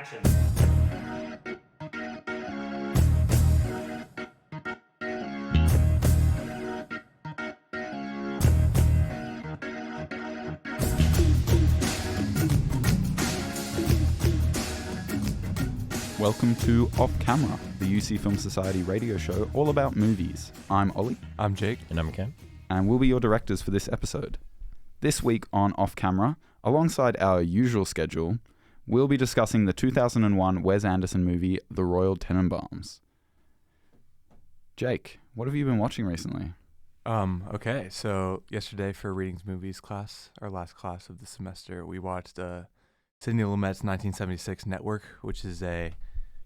Action. Welcome to Off Camera, the UC Film Society radio show all about movies. I'm Ollie. I'm Jake. And I'm Cam. And we'll be your directors for this episode. This week on Off Camera, alongside our usual schedule, we'll be discussing the 2001 Wes Anderson movie, The Royal Tenenbaums. Jake, what have you been watching recently? Okay, so yesterday for Readings Movies class, our last class of the semester, we watched Sidney Lumet's 1976 Network, which is a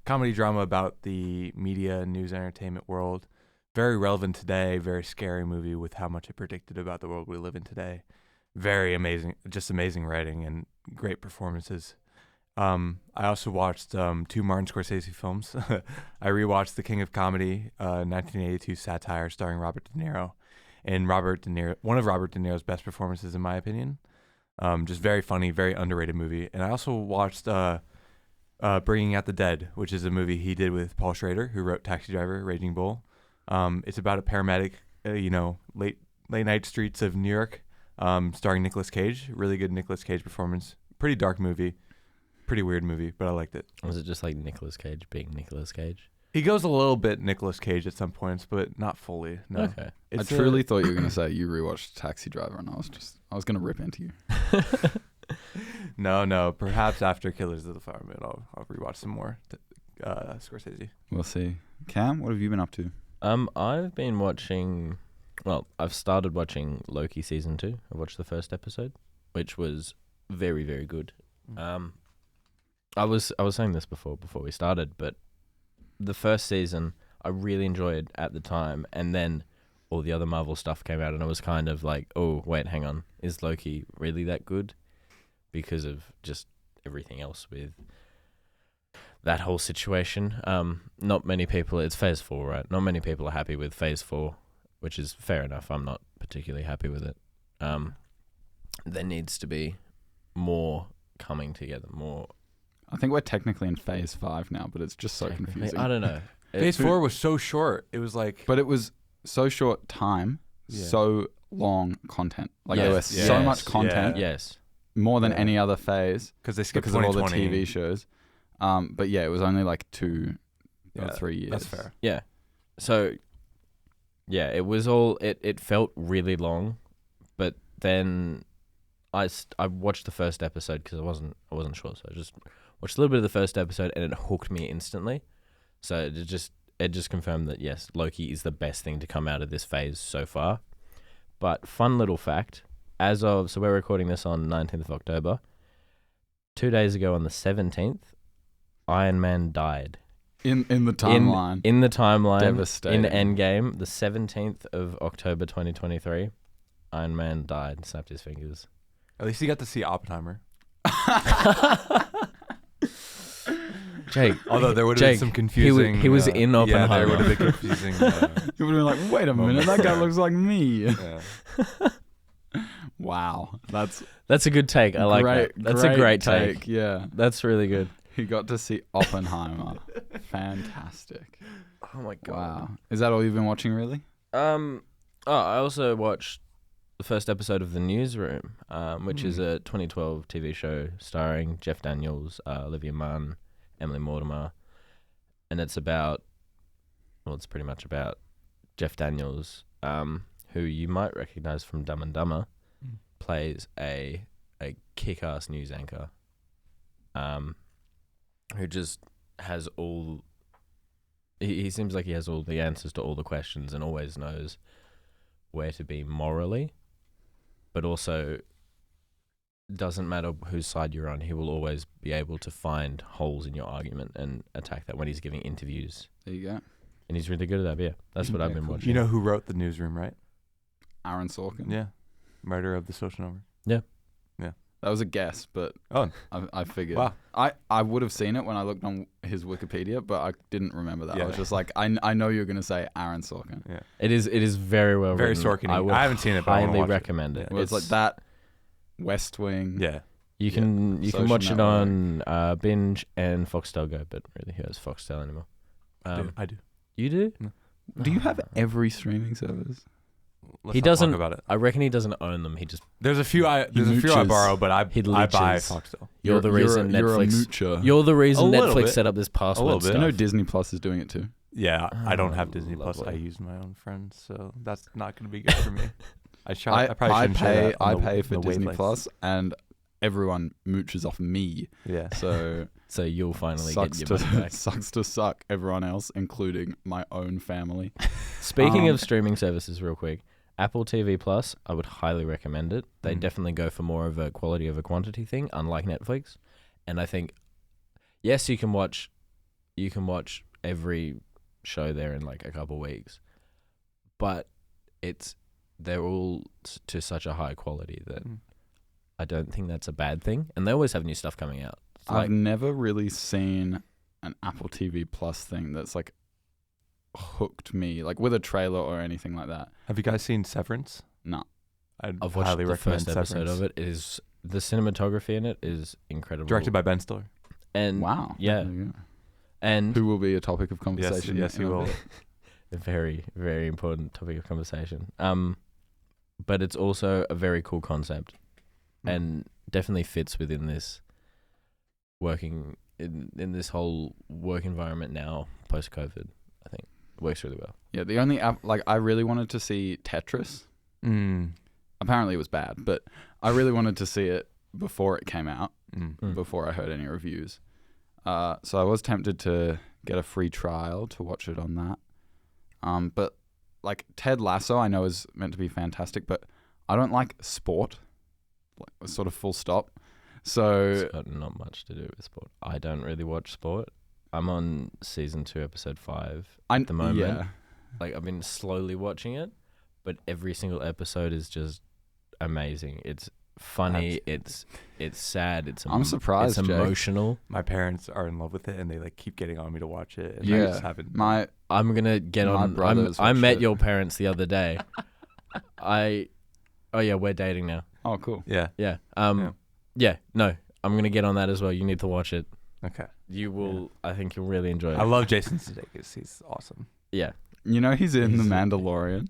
comedy drama about the media, news, and entertainment world. Very relevant today, very scary movie with how much it predicted about the world we live in today. Very amazing, just amazing writing and great performances. I also watched two Martin Scorsese films. I rewatched The King of Comedy, 1982 satire starring Robert De Niro, and one of Robert De Niro's best performances in my opinion. Just very funny, very underrated movie. And I also watched Bringing Out the Dead, which is a movie he did with Paul Schrader, who wrote Taxi Driver, Raging Bull. It's about a paramedic, late night streets of New York, starring Nicolas Cage. Really good Nicolas Cage performance. Pretty dark movie. Pretty weird movie, but I liked it. Was it just like Nicolas Cage being Nicolas Cage? He goes a little bit Nicolas Cage at some points, but not fully. No. Okay. I truly thought you were going to say you rewatched Taxi Driver, and I was going to rip into you. No. Perhaps after Killers of the Flower Moon, I'll rewatch some more Scorsese. We'll see. Cam, what have you been up to? I've been watching. Well, I've started watching Loki season 2. I watched the first episode, which was very, very good. I was saying this before we started, but the first season I really enjoyed at the time, and then all the other Marvel stuff came out, and I was kind of like, oh wait, hang on, is Loki really that good? Because of just everything else with that whole situation. Not many people. It's Phase 4, right? Not many people are happy with Phase 4, which is fair enough. I'm not particularly happy with it. There needs to be more coming together, more. I think we're technically in Phase 5 now, but it's just so confusing. I don't know. Phase 4 was so short. It was like... But it was so short time, so long content. Like there was Yes. so much content. Yes. More than any other phase. Because they skipped because of all the 2020. TV shows. But yeah, it was only like 2 or 3 years. That's fair. Yeah. So, yeah, it was all... It felt really long, but then I watched the first episode because I wasn't sure, so I just watched a little bit of the first episode and it hooked me instantly. So it just confirmed that yes, Loki is the best thing to come out of this phase so far. But fun little fact, so we're recording this on 19th of October. 2 days ago on the 17th, Iron Man died. In the timeline. In the timeline. Devastating. In Endgame, the 17th of October 2023, Iron Man died and snapped his fingers. At least you got to see Oppenheimer. Jake. Although there would have been some confusing... He was in Oppenheimer. Yeah, there would have been confusing... You would have been like, wait a minute, that guy looks like me. yeah. Wow. That's a good take. I like that. That's a great take. Yeah. That's really good. He got to see Oppenheimer. Fantastic. Oh my god. Wow. Is that all you've been watching, really? I also watched the first episode of The Newsroom, which is a 2012 TV show starring Jeff Daniels, Olivia Munn, Emily Mortimer, and it's pretty much about Jeff Daniels, who you might recognize from Dumb and Dumber, plays a kick-ass news anchor, who just has all. He seems like he has all the answers to all the questions and always knows where to be morally, but also doesn't matter whose side you're on, he will always be able to find holes in your argument and attack that when he's giving interviews. There you go. And he's really good at that, but yeah. That's what I've been watching. You know who wrote The Newsroom, right? Aaron Sorkin. Yeah. Writer of The Social Network. Yeah. Yeah. That was a guess, but I figured. Wow. I would have seen it when I looked on his Wikipedia, but I didn't remember that. Yeah. I was just like, I know you're going to say Aaron Sorkin. Yeah. It is very well Very written. Sorkin-y. I haven't seen it, but I wanna highly watch it. recommend it. Well, it's like that, West Wing. Yeah. You can Social watch it Network. on Binge and Foxtel Go, but really, who has Foxtel anymore? I do. You do? Do you have every streaming service? Let's He not doesn't- talk about it. I reckon he doesn't own them. He just There's a few I mooches. borrow, but I He buy leeches. Foxtel. you're the reason you're a Netflix. moocher. You're the reason A little Netflix bit. set up this password little bit. stuff. You know Disney Plus is doing it too. Yeah, I don't Oh, have Disney Plus. I lovely. use my own friends, so that's not going to be good for me. I I probably shouldn't share pay that on I pay for the Disney wavelength. Plus, and everyone mooches off me. Yeah. So So you'll finally sucks get your money to back. sucks to suck everyone else, including my own family. Speaking Um, of streaming services, real quick, Apple TV Plus, I would highly recommend it. They Mm. definitely go for more of a quality over quantity thing, unlike Netflix. And I think, yes, you can watch every show there in like a couple weeks, but they're all to such a high quality that Mm. I don't think that's a bad thing. And they always have new stuff coming out. It's I've like, never really seen an Apple TV Plus thing that's like hooked me, like with a trailer or anything like that. Have you guys seen Severance? No. I'd I've watched highly the recommend first episode Severance. of it. It is the cinematography in it is incredible. Directed by Ben Stiller. and Wow. yeah. There you go. and Who will be a topic of conversation? yes, in he a will. bit. a very, very important topic of conversation. But it's also a very cool concept and definitely fits within this working in this whole work environment now post COVID. I think it works really well. Yeah, the only app, like I really wanted to see Tetris. Mm. Apparently it was bad, but I really wanted to see it before it came out, Mm. before I heard any reviews. So I was tempted to get a free trial to watch it on that. But like Ted Lasso, I know is meant to be fantastic, but I don't like sport, like sort of full stop. So It's got not much to do with sport. I don't really watch sport. I'm on season 2, episode 5 at the moment. yeah, Like I've been slowly watching it, but every single episode is just amazing. It's funny. It's sad. I'm surprised, It's Jake. emotional. My parents are in love with it, and they like keep getting on me to watch it. And I Yeah. just haven't. my I'm gonna get My on. brothers I watched met it. your parents the other day. Oh yeah, we're dating now. oh cool. Yeah. Yeah. Yeah. Yeah. No, I'm gonna get on that as well. You need to watch it. Okay. You will. I think you'll really enjoy it. I love Jason Sudeikis. He's awesome. Yeah. You know he's in The He's- Mandalorian.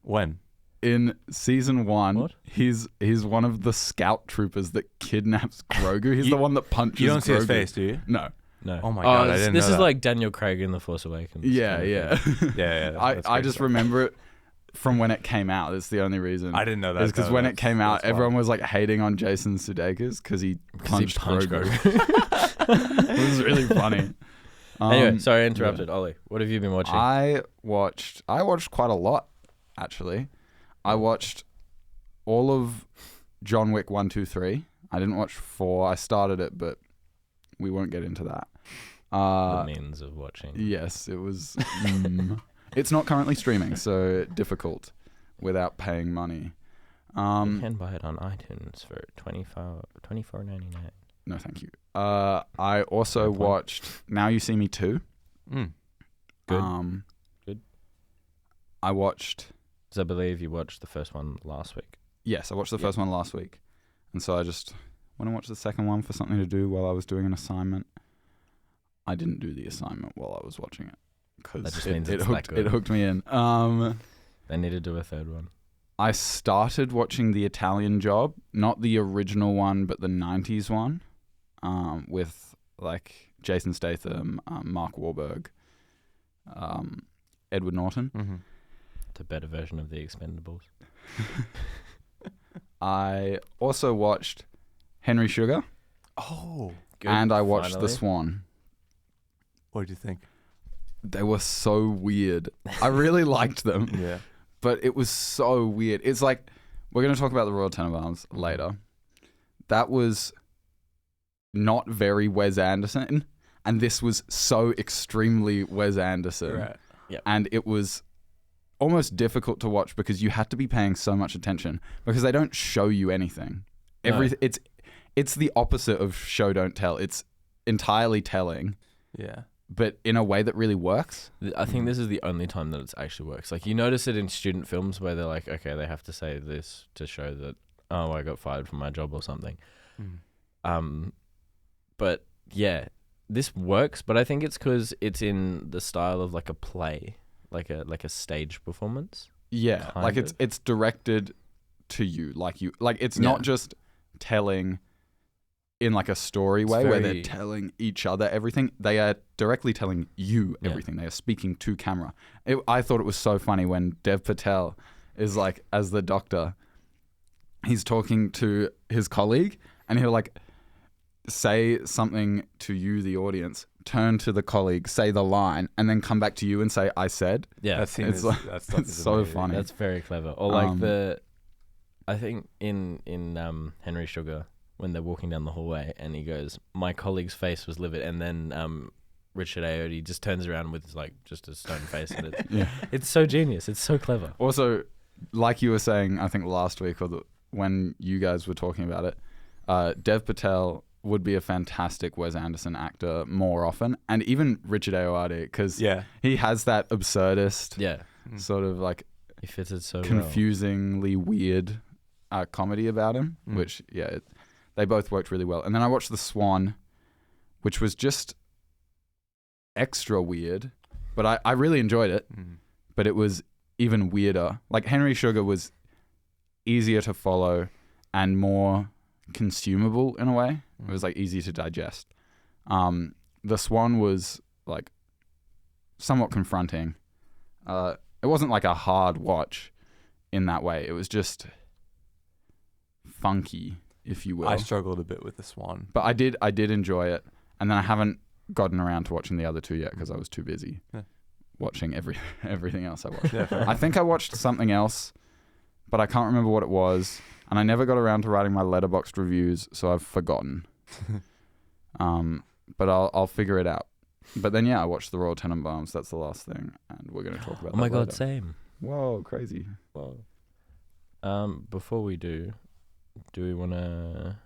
When? In season 1, What? he's one of the scout troopers that kidnaps Grogu. He's You- the one that punches You don't see his Grogu. face, do you? No. No. Oh my God, I didn't This know is that. like Daniel Craig in The Force Awakens. Yeah, kind of yeah. thing. Yeah. that's I great just stuff. remember it from when it came out. That's the only reason. I didn't know that. It's because though. when it came out, that's wild. everyone was like hating on Jason Sudeikis because he 'Cause he punched punched Grogu. It was really funny. Anyway, sorry I interrupted. Ollie, what have you been watching? I watched quite a lot, actually. I watched all of John Wick 1, 2, 3. I didn't watch 4. I started it, but we won't get into that. The means of watching. Yes, it was. It's not currently streaming, so difficult without paying money. You can buy it on iTunes for $24.99. No, thank you. I also Good point. watched Now You See Me 2. Mm. Good. Good. I watched. Because I believe you watched the first one last week. Yes, I watched the Yeah. first one last week, and so I just went and watched the second one for something to do while I was doing an assignment. I didn't do the assignment while I was watching it That because just it, means it it's hooked that good. it hooked me in. They need to do a third one. I started watching The Italian Job, not the original one, but the 90s one, with like Jason Statham, Mark Wahlberg, Edward Norton. Mm-hmm. It's a better version of The Expendables. I also watched Henry Sugar, Oh. Good, and I watched finally. The Swan. What did you think? They were so weird. I really liked them, Yeah. but it was so weird. It's like, we're going to talk about the Royal Tenenbaums later. That was not very Wes Anderson, and this was so extremely Wes Anderson. Right. And it was almost difficult to watch because you had to be paying so much attention because they don't show you anything. No. It's the opposite of show don't tell. It's entirely telling, Yeah. but in a way that really works. I think this is the only time that it actually works. Like, you notice it in student films where they're like, okay, they have to say this to show that, oh, I got fired from my job or something. Mm. But yeah, this works. But I think it's because it's in the style of like a play, like a stage performance. Yeah, Kind like of. it's directed to you, like it's not just telling in like a story way where they're very- telling each other everything. They are directly telling you Yeah. everything. They are speaking to camera. I thought it was so funny when Dev Patel is like, as the doctor, he's talking to his colleague and he'll like say something to you, the audience, turn to the colleague, say the line, and then come back to you and say, I said. Yeah, That scene It's is, like- that stuff it's is so amazing. funny. that's very clever. Or like Um, I think in Henry Sugar, when they're walking down the hallway and he goes, my colleague's face was livid, and then Richard Ayoade just turns around with like just a stone face, and Yeah. it's so genius. It's so clever. Also, like you were saying, I think last week when you guys were talking about it, Dev Patel would be a fantastic Wes Anderson actor more often, and even Richard Ayoade, because Yeah. he has that absurdist Yeah, sort of like he fits it so confusingly weird comedy about him, Mm. which they both worked really well. And then I watched The Swan, which was just extra weird, but I really enjoyed it. Mm. But it was even weirder. Like Henry Sugar was easier to follow and more consumable in a way. It was like easy to digest. The Swan was like somewhat confronting. It wasn't like a hard watch in that way. It was just funky, if you will. I struggled a bit with The Swan. But I did enjoy it, and then I haven't gotten around to watching the other two yet because I was too busy watching everything else I watched. Yeah, fair I think I watched something else, but I can't remember what it was, and I never got around to writing my Letterboxd reviews, so I've forgotten. But I'll figure it out. But then I watched the Royal Tenenbaums. That's the last thing, and we're going to talk about. Oh my that god, later. same. Whoa, crazy! Whoa. Before we do we want to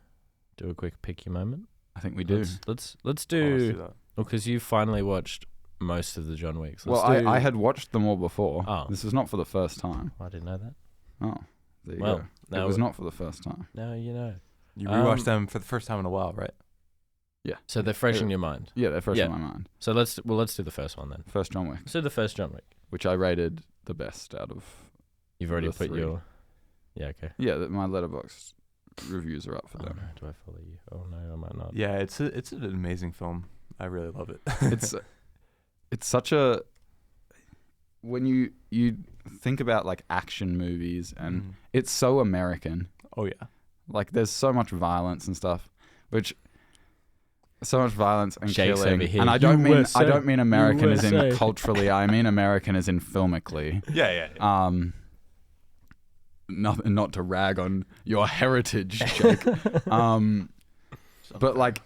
do a quick pick your moment? I think we do. Let's Oh, let's do. that. Because you finally watched most of the John Wicks. Well, I had watched them all before. Oh. This was not for the first time. I didn't know that. Oh, there you Well, go. now It was not for the first time. Now you know. You rewatched Um, them for the first time in a while, right? So they're fresh in your mind. Yeah, they're fresh Yeah. in my mind. So let's do the first one then. First John Wick, Let's do the first John Wick. which I rated the best out of. You've already The put three. your. Yeah. Okay. Yeah, my Letterboxd reviews are up for Oh no, them. do I follow you? Oh no, I might not. Yeah, it's an amazing film. I really love it. It's such a when you think about like action movies and Mhm. it's so American. Oh yeah. Like there's so much violence and stuff, which so much violence and Shakes killing. over here. And I don't USA. mean American as in USA. culturally. I mean American as in filmically. Yeah. Not to rag on your heritage, Jake. But like,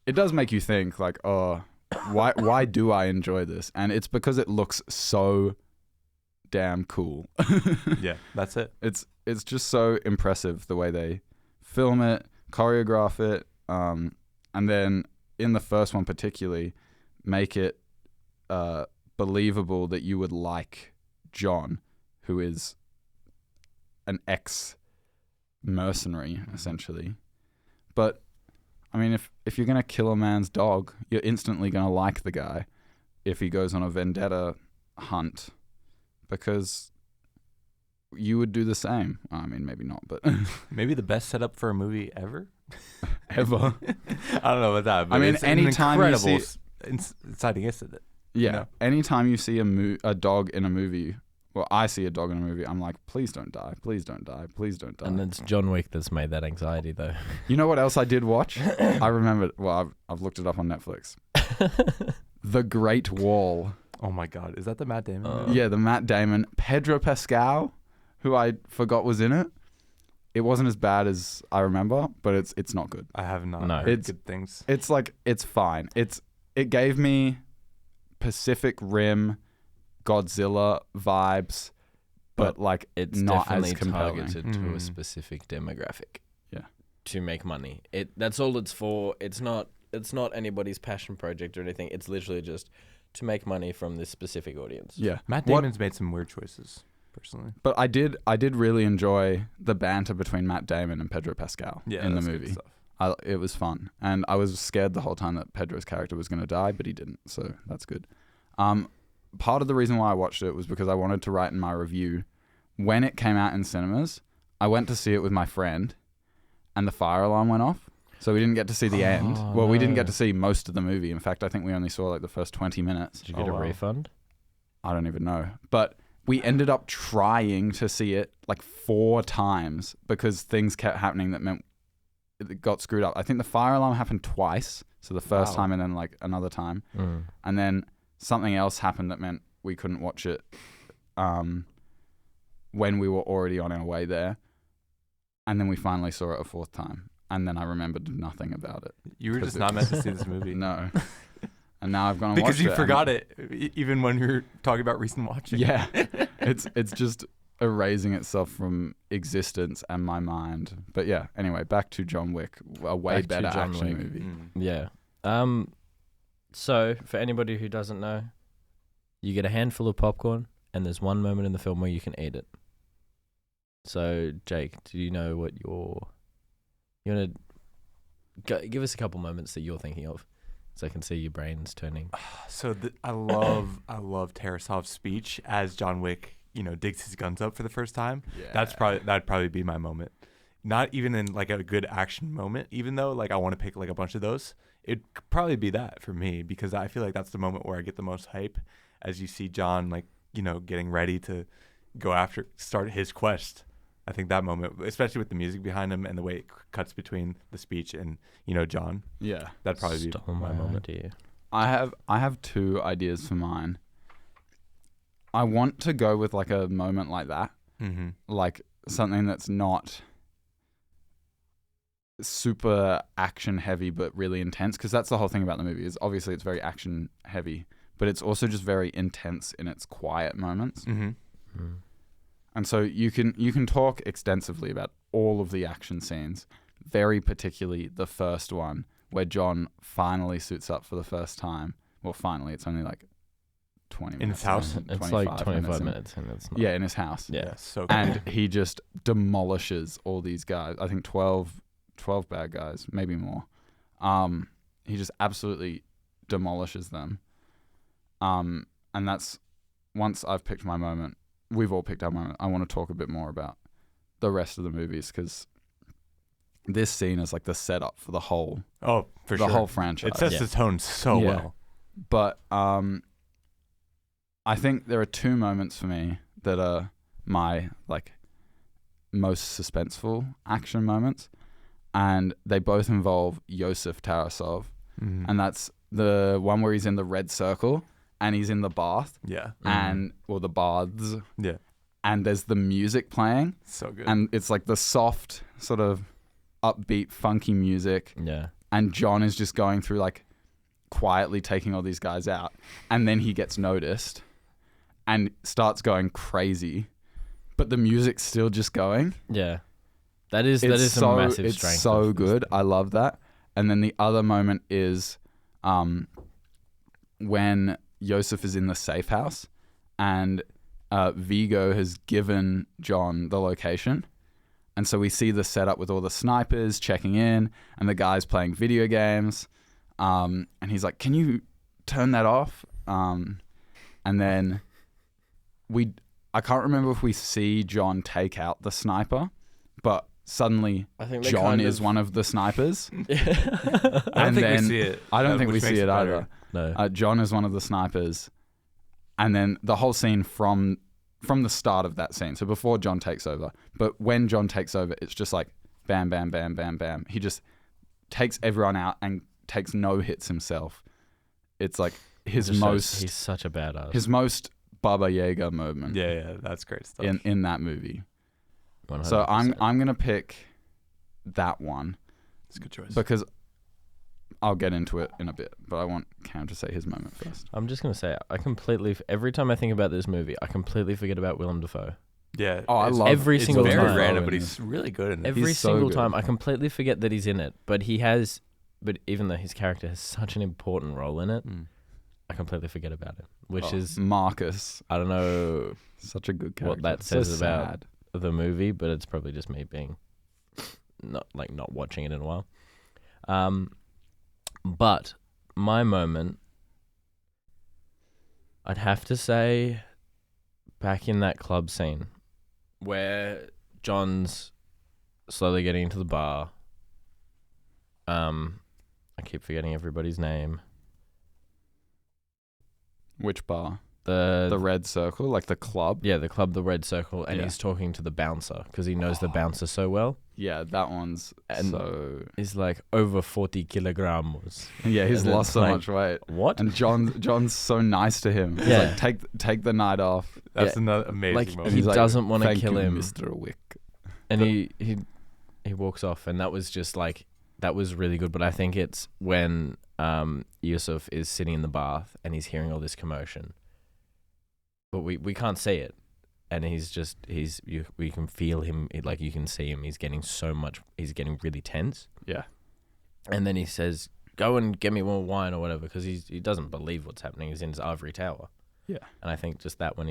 it does make you think like, oh, why do I enjoy this? And it's because it looks so damn cool. Yeah, that's it. It's just so impressive the way they film it, choreograph it, and then in the first one particularly, make it believable that you would like John, who is an ex-mercenary essentially. But I mean, if you're gonna kill a man's dog, you're instantly gonna like the guy if he goes on a vendetta hunt, because you would do the same. I mean, maybe not, but Maybe the best setup for a movie ever. ever. I don't know about that. But I mean, it's an anytime you incredible see- inciting incident. Yeah. know? Anytime you see a dog in a movie, well, I see a dog in a movie, I'm like, please don't die, please don't die, please don't die. And it's John Wick that's made that anxiety though. You know what else I did watch? I remembered. Well, I've looked it up on Netflix. The Great Wall. Oh my God, is that the Matt Damon? Uh, movie? Yeah, the Matt Damon, Pedro Pascal, who I forgot was in it. It wasn't as bad as I remember, but it's not good. I have not No. heard It's- good things. It's like it's fine. It gave me Pacific Rim, Godzilla vibes, but like It's not definitely as compelling. targeted to a Mm. specific demographic. Yeah. To make money. That's all it's for. It's not anybody's passion project or anything. It's literally just to make money from this specific audience. Yeah, Matt What- Damon's made some weird choices, personally. but I did really enjoy the banter between Matt Damon and Pedro Pascal Yeah, in the that's good movie. stuff. It was fun, and I was scared the whole time that Pedro's character was going to die, but he didn't, so that's good. Part of the reason why I watched it was because I wanted to write in my review, when it came out in cinemas, I went to see it with my friend, and the fire alarm went off, so we didn't get to see the end. Well, we didn't get to see most of the movie. In fact, I think we only saw like the first 20 minutes. Did you get a refund? I don't even know, but we ended up trying to see it like 4 times because things kept happening that meant it got screwed up. I think the fire alarm happened twice. So the first time and then like another time. And then something else happened that meant we couldn't watch it when we were already on our way there. And then we finally saw it a 4th time. And then I remembered nothing about it. You were just not meant to see this movie. No. And now I've gone and watched it. Because you forgot it, even when you were talking about recent watching. Yeah. It's just erasing itself from existence and my mind. But yeah, anyway, back to John Wick, a way better action movie. Yeah. So for anybody who doesn't know, you get a handful of popcorn and there's one moment in the film where you can eat it. So Jake, do you know what you want to give us a couple moments that you're thinking of so I can see your brains turning. So I love Tarasov's speech as John Wick, digs his guns up for the first time. Yeah. That'd probably be my moment. Not even in like a good action moment, even though like I want to pick like a bunch of those. It'd probably be that for me because I feel like that's the moment where I get the most hype as you see John like, getting ready to start his quest. I think that moment, especially with the music behind him and the way it cuts between the speech and, John. Yeah. That'd probably be my moment. Idea. I have 2 ideas for mine. I want to go with like a moment like that. Mm-hmm. Like something that's not super action heavy but really intense, because that's the whole thing about the movie is obviously it's very action heavy, but it's also just very intense in its quiet moments. Mm-hmm. Mm. And so you can talk extensively about all of the action scenes, very particularly the first one where John finally suits up for the first time. Well, finally, it's only like 20 minutes. In his house? It's like 25 minutes and it's not. Yeah, in his house. Yeah. So And he just demolishes all these guys. I think 12 bad guys, maybe more. He just absolutely demolishes them. And that's, once I've picked my moment, we've all picked our moment, I want to talk a bit more about the rest of the movies, because this scene is like the setup for the whole whole franchise. It sets the tone so well. But I think there are 2 moments for me that are my like most suspenseful action moments, and they both involve Yosef Tarasov. Mm-hmm. And that's the one where he's in the red circle and he's in the bath. Yeah. Or the baths. Yeah. And there's the music playing. So good. And it's like the soft, sort of upbeat, funky music. Yeah. And John is just going through like quietly taking all these guys out. And then he gets noticed and starts going crazy. But the music's still just going. Yeah. That is a massive strength. It's so good. I love that. And then the other moment is when Yosef is in the safe house and Vigo has given John the location. And so we see the setup with all the snipers checking in and the guys playing video games. And he's like, can you turn that off? And then I can't remember if we see John take out the sniper, but suddenly John is one of the snipers. I don't think we see it. I don't think we see it either. No. John is one of the snipers. And then the whole scene from the start of that scene, so before John takes over, but when John takes over, it's just like bam, bam, bam, bam, bam. He just takes everyone out and takes no hits himself. It's like he's such a badass. His most Baba Yaga moment. Yeah, that's great stuff. In that movie. 100%. So I'm gonna pick that one. It's a good choice. Because I'll get into it in a bit, but I want Cam to say his moment first. I'm just gonna say every time I think about this movie, I completely forget about Willem Dafoe. Yeah. Oh, I love every single it's time. very random, but he's really good in it. Every He's so single good. time, I completely forget that he's in it. But even though his character has such an important role in it, I completely forget about it. Which is Marcus. I don't know Such a good character. what that So says about sad. the movie, but it's probably just me being not watching it in a while. But my moment, I'd have to say, back in that club scene where John's slowly getting into the bar. I keep forgetting everybody's name. Which bar? The The Red Circle, like the club. Yeah, the club, the Red Circle, and Yeah. he's talking to the bouncer because he knows the bouncer so well. Yeah, that one's And so. He's like over 40 kilograms. Yeah, he's and lost it's so like, much weight. What? And John's so nice to him. He's Yeah. like, take the night off. That's Yeah. another amazing Like, moment. And he he's like, doesn't want to "Thank kill you, him. Mr. Wick." And he walks off, and that was just like, that was really good. But I think it's when Yusuf is sitting in the bath and he's hearing all this commotion, but we can't see it, and we can feel him, like you can see him. He's getting getting really tense. Yeah. And then he says, "Go and get me more wine or whatever," because he doesn't believe what's happening. He's in his ivory tower. Yeah. And I think just that when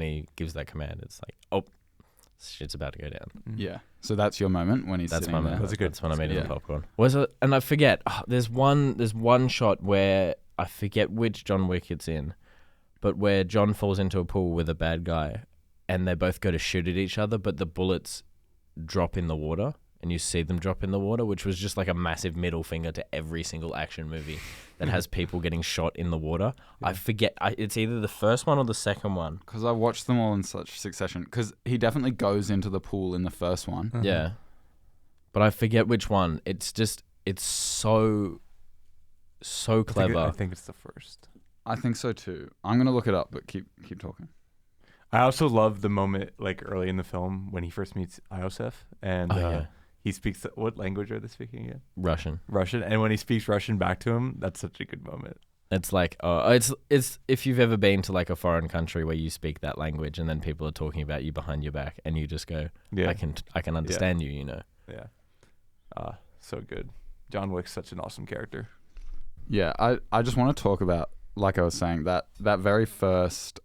he gives that command, it's like, oh, shit's about to go down. Yeah. So that's your moment when he's That's sitting my there. moment. That's a good- That's when I made yeah. the popcorn. And I forget. There's one shot where I forget which John Wick it's in, but where John falls into a pool with a bad guy, and they both go to shoot at each other, but the bullets drop in the water, and you see them drop in the water, which was just like a massive middle finger to every single action movie that has people getting shot in the water. Yeah. I forget. It's either the first one or the second one. Because I watched them all in such succession. Because he definitely goes into the pool in the first one. Uh-huh. Yeah. But I forget which one. It's so clever. I think it's the first. I think so too. I'm gonna look it up, but keep talking. I also love the moment like early in the film when he first meets Iosef and Yeah. he speaks. What language are they speaking again? Russian. Russian. And when he speaks Russian back to him, that's such a good moment. It's like, it's if you've ever been to like a foreign country where you speak that language and then people are talking about you behind your back and you just go, Yeah. I can understand you, you know. Yeah. So good. John Wick's such an awesome character. Yeah, I just want to talk about, like I was saying, that very first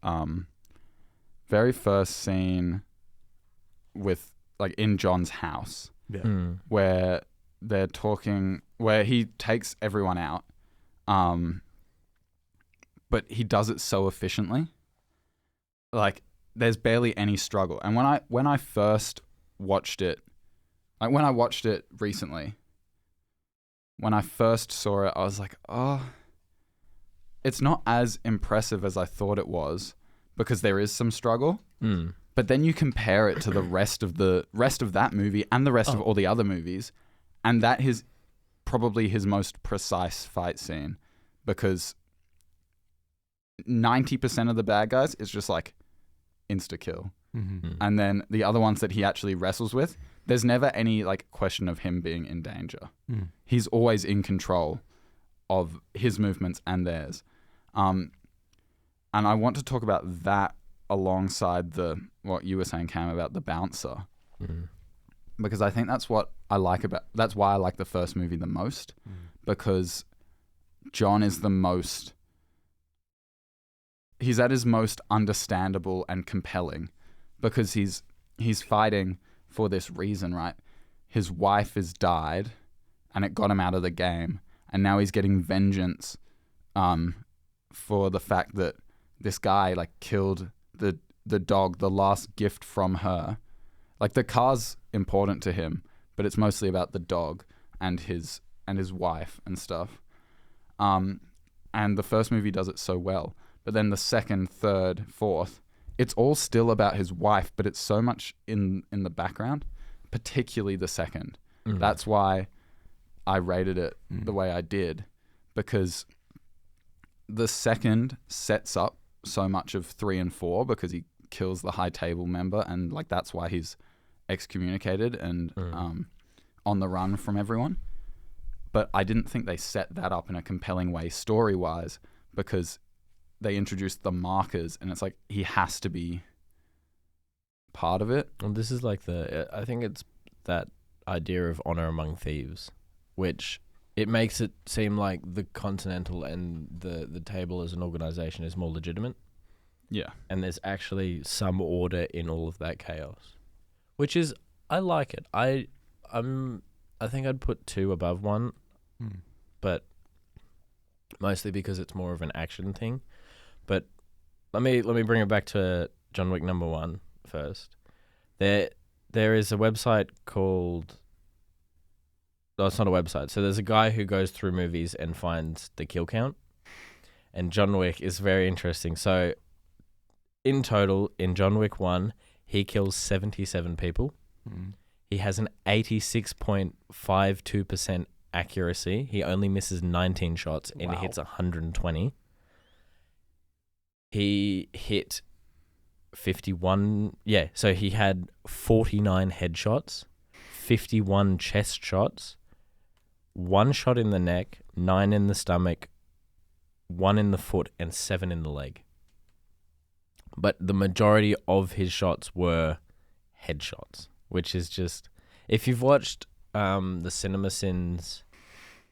scene with like in John's house Yeah. Mm. where they're talking, where he takes everyone out, but he does it so efficiently. Like there's barely any struggle. And when I first watched it, like when I watched it recently, when I first saw it, I was like, oh, it's not as impressive as I thought it was because there is some struggle. Mm. But then you compare it to the rest of that movie and the rest of all the other movies, and that is probably his most precise fight scene because 90% of the bad guys is just like insta kill. Mm-hmm. Mm. And then the other ones that he actually wrestles with, there's never any like question of him being in danger. Mm. He's always in control of his movements and theirs. And I want to talk about that alongside what you were saying, Cam, about the bouncer, Mm. because I think that's why I like the first movie the most, because John is he's at his most understandable and compelling because he's fighting for this reason, right? His wife has died and it got him out of the game, and now he's getting vengeance for the fact that this guy like killed the dog, the last gift from her. Like the car's important to him, but it's mostly about the dog and his wife and stuff. And the first movie does it so well, but then the second, third, fourth, it's all still about his wife, but it's so much in the background, particularly the second. Mm. That's why I rated it the way I did, because the second sets up so much of 3 and 4 because he kills the high table member, and like that's why he's excommunicated and on the run from everyone. But I didn't think they set that up in a compelling way story-wise, because they introduced the markers and it's like he has to be part of it. Well, this is like I think it's that idea of honor among thieves, which it makes it seem like the Continental and the table as an organization is more legitimate. Yeah. And there's actually some order in all of that chaos, which is, I like it. I think I'd put 2 above 1. but mostly because it's more of an action thing. But let me bring it back to John Wick number 1 first. There is a website called. No, it's not a website. So there's a guy who goes through movies and finds the kill count, and John Wick is very interesting. So in total, in John Wick 1, he kills 77 people. He has an 86.52% accuracy. He only misses 19 shots and he hits 120. He hit 51. Yeah, so he had 49 headshots, 51 chest shots, 1 shot in the neck, 9 in the stomach, 1 in the foot, and 7 in the leg. But the majority of his shots were headshots, which is just... If you've watched the CinemaSins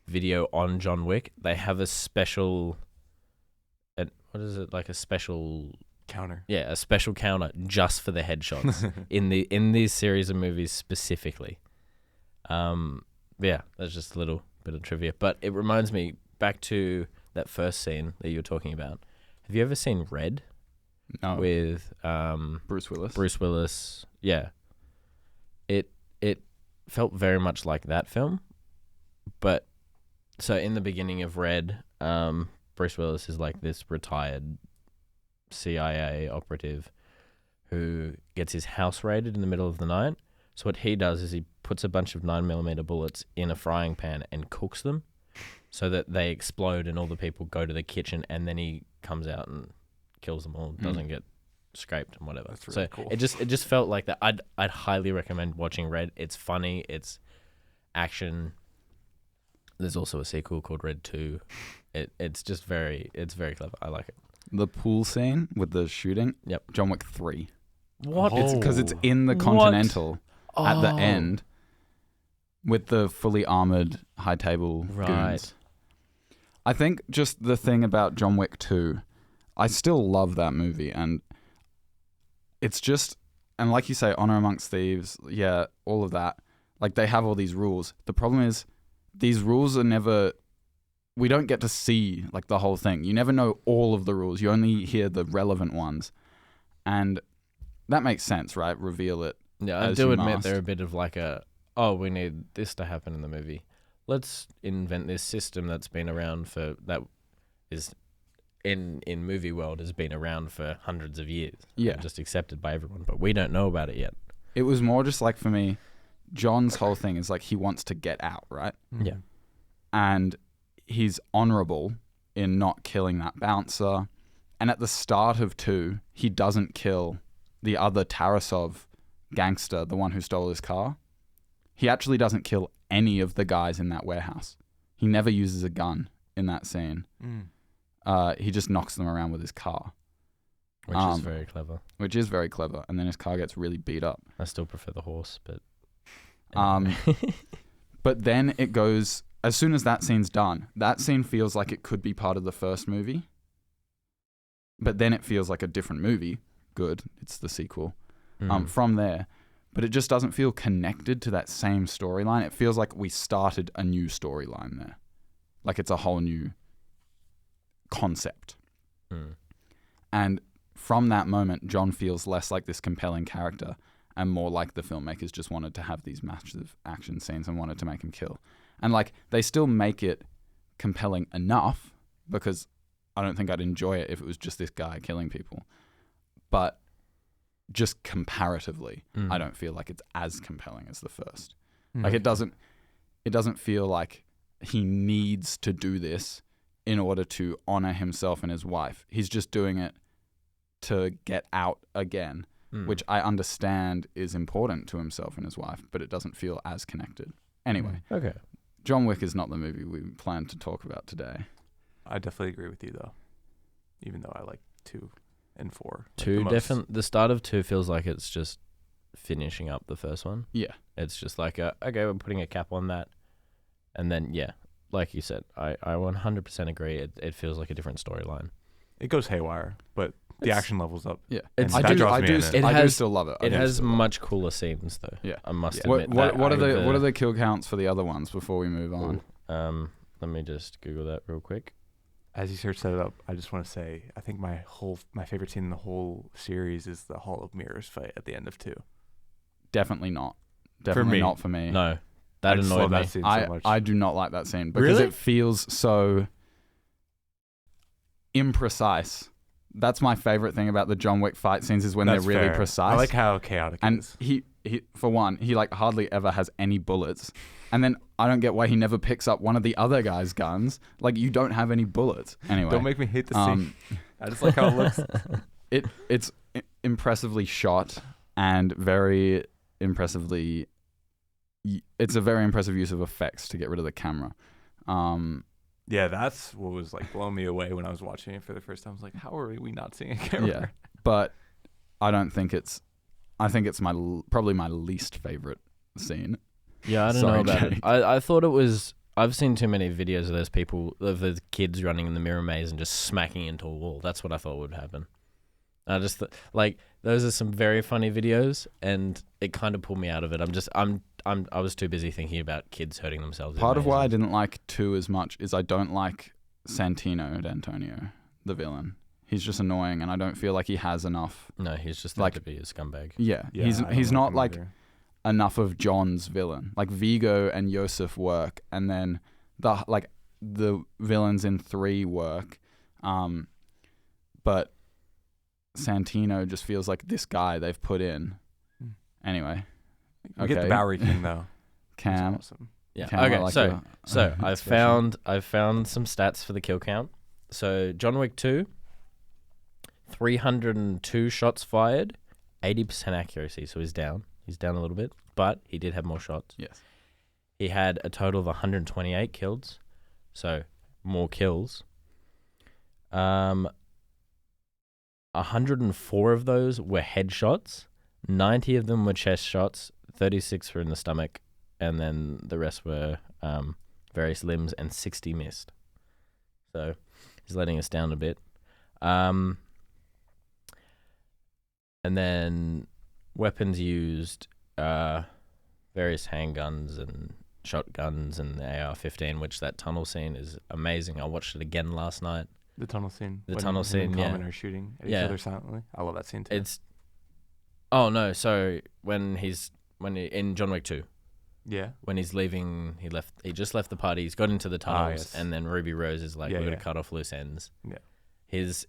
video on John Wick, they have a special... what is it? Like a special... Counter. Yeah, a special counter just for the headshots in these series of movies specifically. Yeah, that's just a little bit of trivia. But it reminds me back to that first scene that you were talking about. Have you ever seen Red? No. With Bruce Willis. Bruce Willis. Yeah. It felt very much like that film. But so in the beginning of Red, Bruce Willis is like this retired CIA operative who gets his house raided in the middle of the night. So what he does is he puts a bunch of 9mm bullets in a frying pan and cooks them so that they explode and all the people go to the kitchen, and then he comes out and kills them all, doesn't get scraped and whatever. That's really cool. It just felt like that. I'd highly recommend watching Red. It's funny, it's action. There's also a sequel called Red 2. It's very clever. I like it. The pool scene with the shooting. Yep. John Wick 3. What? It's because it's in the Continental at the end with the fully armored high table goons. I think just the thing about John Wick 2, I still love that movie, and it's just, and like you say, Honor Amongst Thieves, yeah, all of that. Like, they have all these rules. The problem is these rules are never... We don't get to see like the whole thing. You never know all of the rules. You only hear the relevant ones. And that makes sense, right? Reveal it. Yeah, I do admit they're a bit of like we need this to happen in the movie. Let's invent this system that's been around that is in movie world has been around for hundreds of years. Yeah. Just accepted by everyone, but we don't know about it yet. It was more just like, for me, John's whole thing is like he wants to get out, right? Yeah. And he's honorable in not killing that bouncer. And at the start of 2, he doesn't kill the other Tarasov gangster, the one who stole his car. He actually doesn't kill any of the guys in that warehouse. He never uses a gun in that scene. He just knocks them around with his car. Which is very clever. Which is very clever. And then his car gets really beat up. I still prefer the horse, but... But then it goes... As soon as that scene's done, that scene feels like it could be part of the first movie. But then it feels like a different movie. Good. It's the sequel. From there. But it just doesn't feel connected to that same storyline. It feels like we started a new storyline there. Like it's a whole new concept. And from that moment, John feels less like this compelling character and more like the filmmakers just wanted to have these massive action scenes and wanted to make him kill. And like they still make it compelling enough, because I don't think I'd enjoy it if it was just this guy killing people. But just comparatively, I don't feel like it's as compelling as the first. Like it doesn't feel like he needs to do this in order to honor himself and his wife. He's just doing it to get out again, which I understand is important to himself and his wife, but it doesn't feel as connected. Anyway. Okay. John Wick is not the movie we plan to talk about today. I definitely agree with you, though. Even though I like 2 and 4. Two definitely. The start of 2 feels like it's just finishing up the first one. Yeah. It's just like, okay, we're putting a cap on that. And then, yeah, like you said, I 100% agree. It feels like a different storyline. It goes haywire, but the action level's up. Yeah. I do still love it. It has much cooler scenes, though. Yeah. I must admit. What are the kill counts for the other ones before we move on? Let me just Google that real quick. As you search that up, I just want to say I think my favorite scene in the whole series is the Hall of Mirrors fight at the end of 2. Definitely not. Definitely me. not for me. No, that I just annoyed love me. that scene so much. I do not like that scene because Really? it feels so imprecise. That's my favorite thing about the John Wick fight scenes is when That's they're really fair. precise. I like how chaotic it and is. he for one, he like hardly ever has any bullets. And then I don't get why he never picks up one of the other guy's guns. Like, you don't have any bullets. Anyway. Don't make me hate the scene. I just like how it looks. It's impressively shot and very impressively... It's a very impressive use of effects to get rid of the camera. Yeah, that's what was like blowing me away when I was watching it for the first time. I was like, how are we not seeing a camera? Yeah, but I don't think it's... I think it's probably my least favorite scene. Yeah, I don't know about it. I thought it was... I've seen too many videos of those people, of the kids running in the mirror maze and just smacking into a wall. That's what I thought would happen. I just like, those are some very funny videos, and it kind of pulled me out of it. I was too busy thinking about kids hurting themselves. Part of why I didn't like 2 as much is I don't like Santino D'Antonio, the villain. He's just annoying, and I don't feel like he has enough. No, he's just like to be a scumbag. Yeah, Yeah, he's not like either. enough of John's villain. Like Vigo and Yosef work, and then the villains in 3 work, but Santino just feels like this guy they've put in. Anyway, We get the Bowery King though. Cam. That's awesome. Yeah. Cam, I Okay. like So your I've expression. found some stats for the kill count. So John Wick 2, 302 shots fired, 80% accuracy. So he's down. He's down a little bit, but he did have more shots. Yes. He had a total of 128 kills, so more kills. 104 of those were headshots. 90 of them were chest shots. 36 were in the stomach, and then the rest were various limbs, and 60 missed. So he's letting us down a bit. And then weapons used, various handguns and shotguns and the AR-15, which that tunnel scene is amazing. I watched it again last night. The tunnel scene. The when tunnel him and scene, yeah. Common are shooting at each Yeah. other silently. I love that scene too. So when he in John Wick 2, yeah. when he's leaving, he just left the party, he's got into the tunnels, yes. and then Ruby Rose is like, Yeah, we're yeah. gonna cut off loose ends. Yeah. His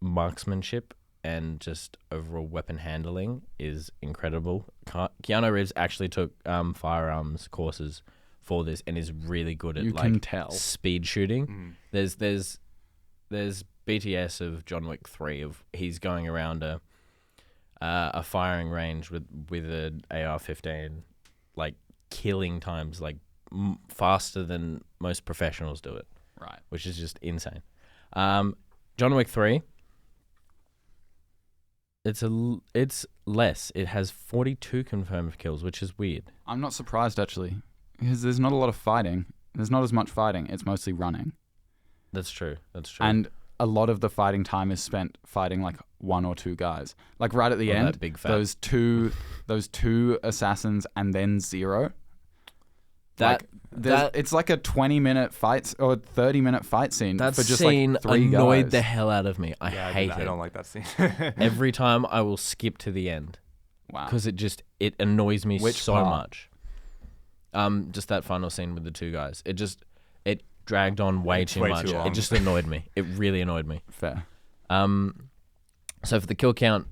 marksmanship and just overall weapon handling is incredible. Keanu Reeves actually took firearms courses for this and is really good at You like can tell. speed shooting. Mm. There's BTS of John Wick 3 of he's going around a firing range with an AR-15, like killing times like faster than most professionals do it. Right. Which is just insane. John Wick 3. It's less. It has 42 confirmed kills, which is weird. I'm not surprised actually, because there's not a lot of fighting. There's not as much fighting. It's mostly running. That's true. And a lot of the fighting time is spent fighting like 1 or 2 guys. Like right at the Or end, that big fat. those two assassins and then 0. It's like a 20-minute fight or 30-minute fight scene that for just scene like 3 annoyed guys. the hell out of me. I hate it. I don't like that scene. Every time I will skip to the end Wow. because it annoys me Which so part? much. Just that final scene with the 2 guys. It dragged on way It's too way much. too long. It just annoyed me. It really annoyed me. Fair. So for the kill count,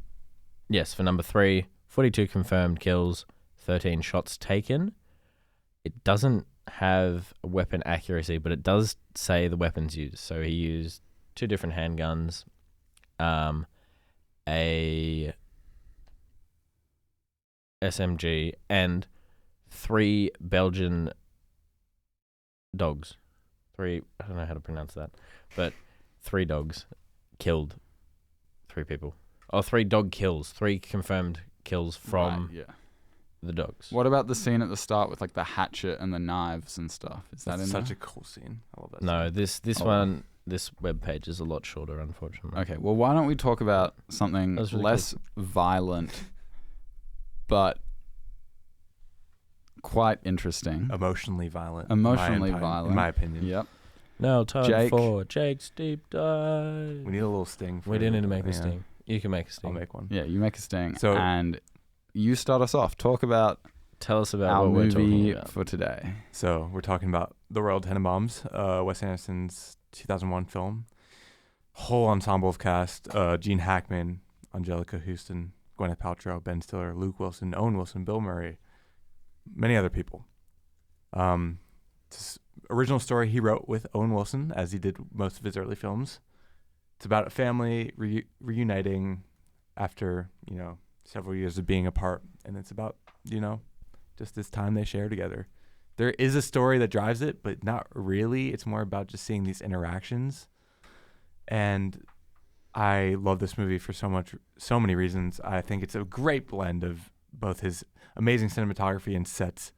yes, for number 3, 42 confirmed kills, 13 shots taken. It doesn't have a weapon accuracy, but it does say the weapons used. So he used 2 different handguns, a SMG, and 3 Belgian dogs. I don't know how to pronounce that, but 3 dogs killed 3 people. 3 dog kills, 3 confirmed kills from Right, yeah. the dogs. What about the scene at the start with like the hatchet and the knives and stuff? Is that That's in such there? a cool scene. I love that No, scene. this webpage is a lot shorter, unfortunately. Okay, well, why don't we talk about something That's really less violent, but quite interesting. Emotionally violent. Emotionally in violent. my opinion. Yep. Now time Jake. for Jake's deep dive. We need a little sting. We do need to make a sting. You can make a sting. I'll make one. Yeah, you make a sting. So- and you start us off. Talk about Tell us about our what we're talking movie about. for today. So we're talking about the Royal Tenenbaums, Wes Anderson's 2001 film. Whole ensemble of cast: Gene Hackman, Angelica Houston, Gwyneth Paltrow, Ben Stiller, Luke Wilson, Owen Wilson, Bill Murray, many other people. This original story he wrote with Owen Wilson, as he did most of his early films. It's about a family reuniting after, several years of being apart, and it's about, just this time they share together. There is a story that drives it, but not really. It's more about just seeing these interactions. And I love this movie for so many reasons. I think it's a great blend of both his amazing cinematography and sets,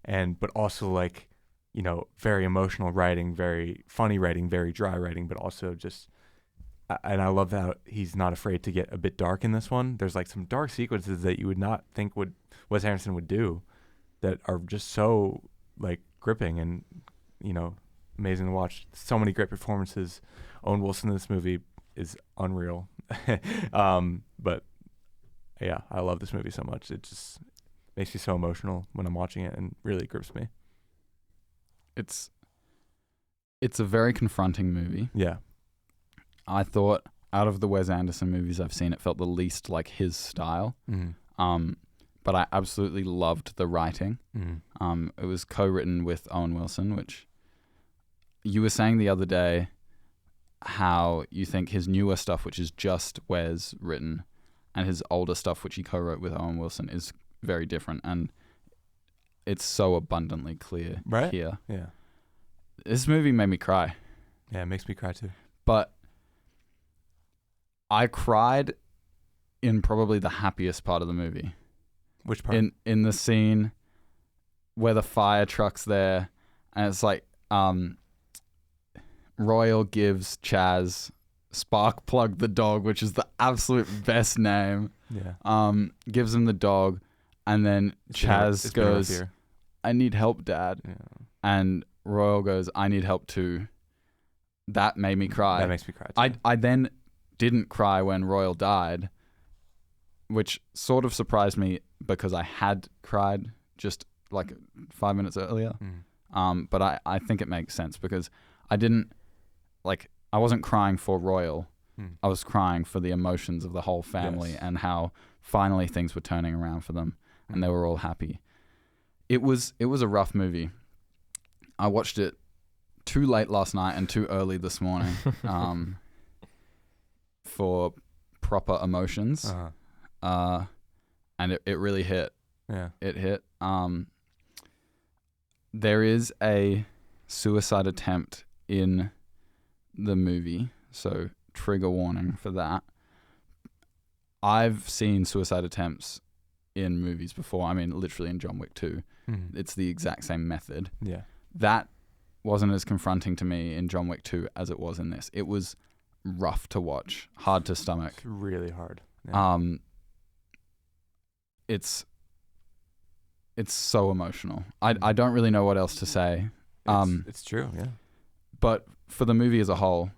but also very emotional writing, very funny writing, very dry writing, but also just, and I love that he's not afraid to get a bit dark in this one. There's some dark sequences that you would not think Wes Anderson would do that are just so gripping and, amazing to watch. So many great performances. Owen Wilson in this movie is unreal. But yeah, I love this movie so much. It just makes me so emotional when I'm watching it and really grips me. It's a very confronting movie. Yeah. I thought out of the Wes Anderson movies I've seen, it felt the least like his style. Mm-hmm. But I absolutely loved the writing. Mm-hmm. It was co-written with Owen Wilson, which you were saying the other day how you think his newer stuff, which is just Wes written, and his older stuff, which he co-wrote with Owen Wilson, is very different. And it's so abundantly clear here. Yeah. This movie made me cry. Yeah, it makes me cry too. But I cried in probably the happiest part of the movie. Which part? In the scene where the fire truck's there, and it's Royal gives Chaz Sparkplug the dog, which is the absolute best name. Yeah. Gives him the dog, and then Chaz goes, "I need help, Dad." Yeah. And Royal goes, "I need help too." That made me cry. That makes me cry too. I then didn't cry when Royal died, which sort of surprised me because I had cried just 5 minutes earlier. But I think it makes sense because I didn't I wasn't crying for Royal. I was crying for the emotions of the whole family and how finally things were turning around for them and they were all happy. It was a rough movie. I watched it too late last night and too early this morning for proper emotions. Uh-huh. And it really hit. Yeah. It hit. There is a suicide attempt in the movie, so trigger warning for that. I've seen suicide attempts in movies before. I mean, literally in John Wick 2. Mm-hmm. It's the exact same method. Yeah. That wasn't as confronting to me in John Wick 2 as it was in this. It was rough to watch, hard to stomach. It's really hard. Yeah. It's so emotional. I don't really know what else to say. It's true, yeah. But for the movie as a whole,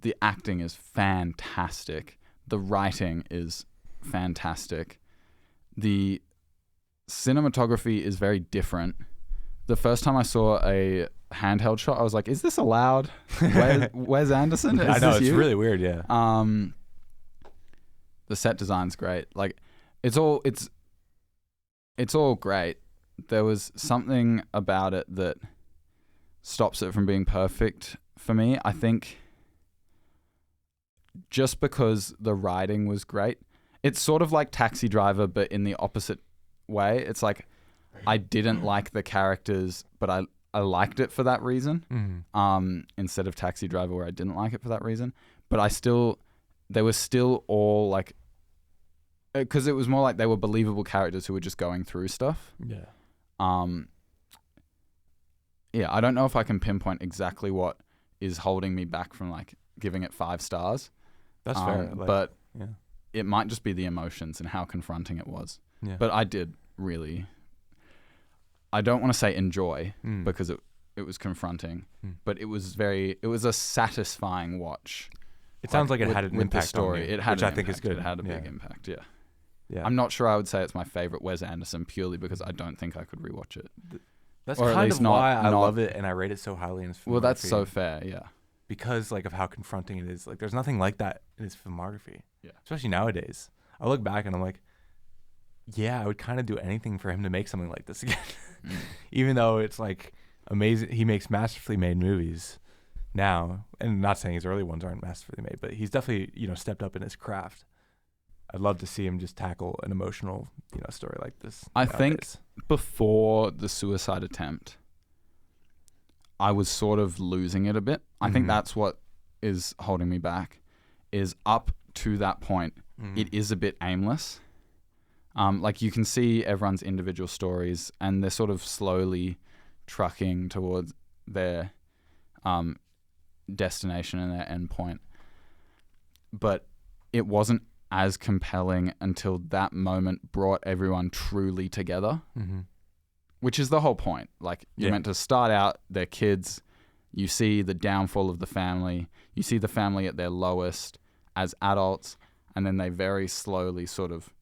the acting is fantastic. The writing is fantastic. The cinematography is very different. The first time I saw a handheld shot, I was like, "Is this allowed?" Wes Anderson? I know, it's really weird, yeah. The set design's great. It's all great. There was something about it that stops it from being perfect for me. I think just because the writing was great, it's sort of like Taxi Driver, but in the opposite way. It's I didn't like the characters, but I liked it for that reason. Mm-hmm. Instead of Taxi Driver, where I didn't like it for that reason. But they were still all because it was more like they were believable characters who were just going through stuff. Yeah. Yeah, I don't know if I can pinpoint exactly what is holding me back from giving it 5 stars. That's fair. But yeah. it might just be the emotions and how confronting it was. Yeah. But I did really, I don't want to say enjoy Mm. because it was confronting, Mm. but it was a satisfying watch. It sounds like it with- had an with the impact story. on you, It had which an I think is impact. good. It had a Yeah. big impact. Yeah. Yeah. I'm not sure I would say it's my favorite Wes Anderson purely because I don't think I could rewatch it. That's or at kind least of not- why I not- love it and I rate it so highly in his filmography. Well, that's so fair. Yeah. Because like of how confronting it is. Like there's nothing like that in his filmography. Yeah. Especially nowadays. I look back and I'm like, yeah, I would kind of do anything for him to make something like this again. Even though it's like amazing, he makes masterfully made movies now, and not saying his early ones aren't masterfully made, but he's definitely, stepped up in his craft. I'd love to see him just tackle an emotional, story like this. I nowadays. think before the suicide attempt, I was sort of losing it a bit. I think Mhm. that's what is holding me back. Is up to that point, Mhm. it is a bit aimless. Like you can see everyone's individual stories, and they're sort of slowly trucking towards their destination and their end point. But it wasn't as compelling until that moment brought everyone truly together, Mhm. which is the whole point. Like you're Yeah. meant to start out, they're kids, you see the downfall of the family, you see the family at their lowest as adults, and then they very slowly sort of,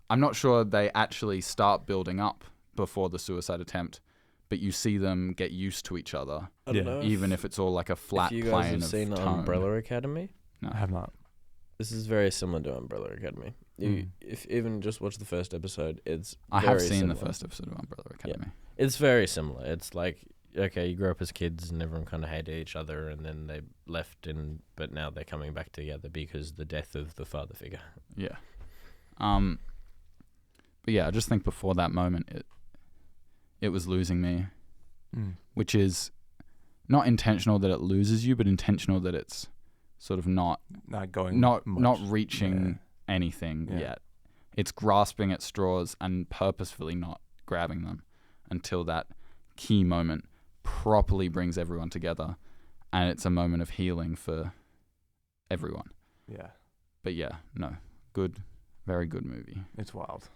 I'm not sure they actually start building up before the suicide attempt, but you see them get used to each other, I don't Yeah. know even if it's all like a flat if you guys plane have of seen tone. Umbrella Academy. No. I have not. This is very similar to Umbrella Academy. You, Mm. if even just watch the first episode, it's I have very seen similar. the first episode of Umbrella Academy. It's very similar. It's like, okay, you grew up as kids and everyone kind of hated each other, and then they left, but now they're coming back together because the death of the father figure. Yeah. But yeah, I just think before that moment, it was losing me, Mm. which is not intentional that it loses you, but intentional that it's sort of not Not much. reaching anything Yeah. yet. It's grasping at straws and purposefully not grabbing them until that key moment properly brings everyone together, and it's a moment of healing for everyone. Yeah. But yeah, no, good, very good movie. It's wild.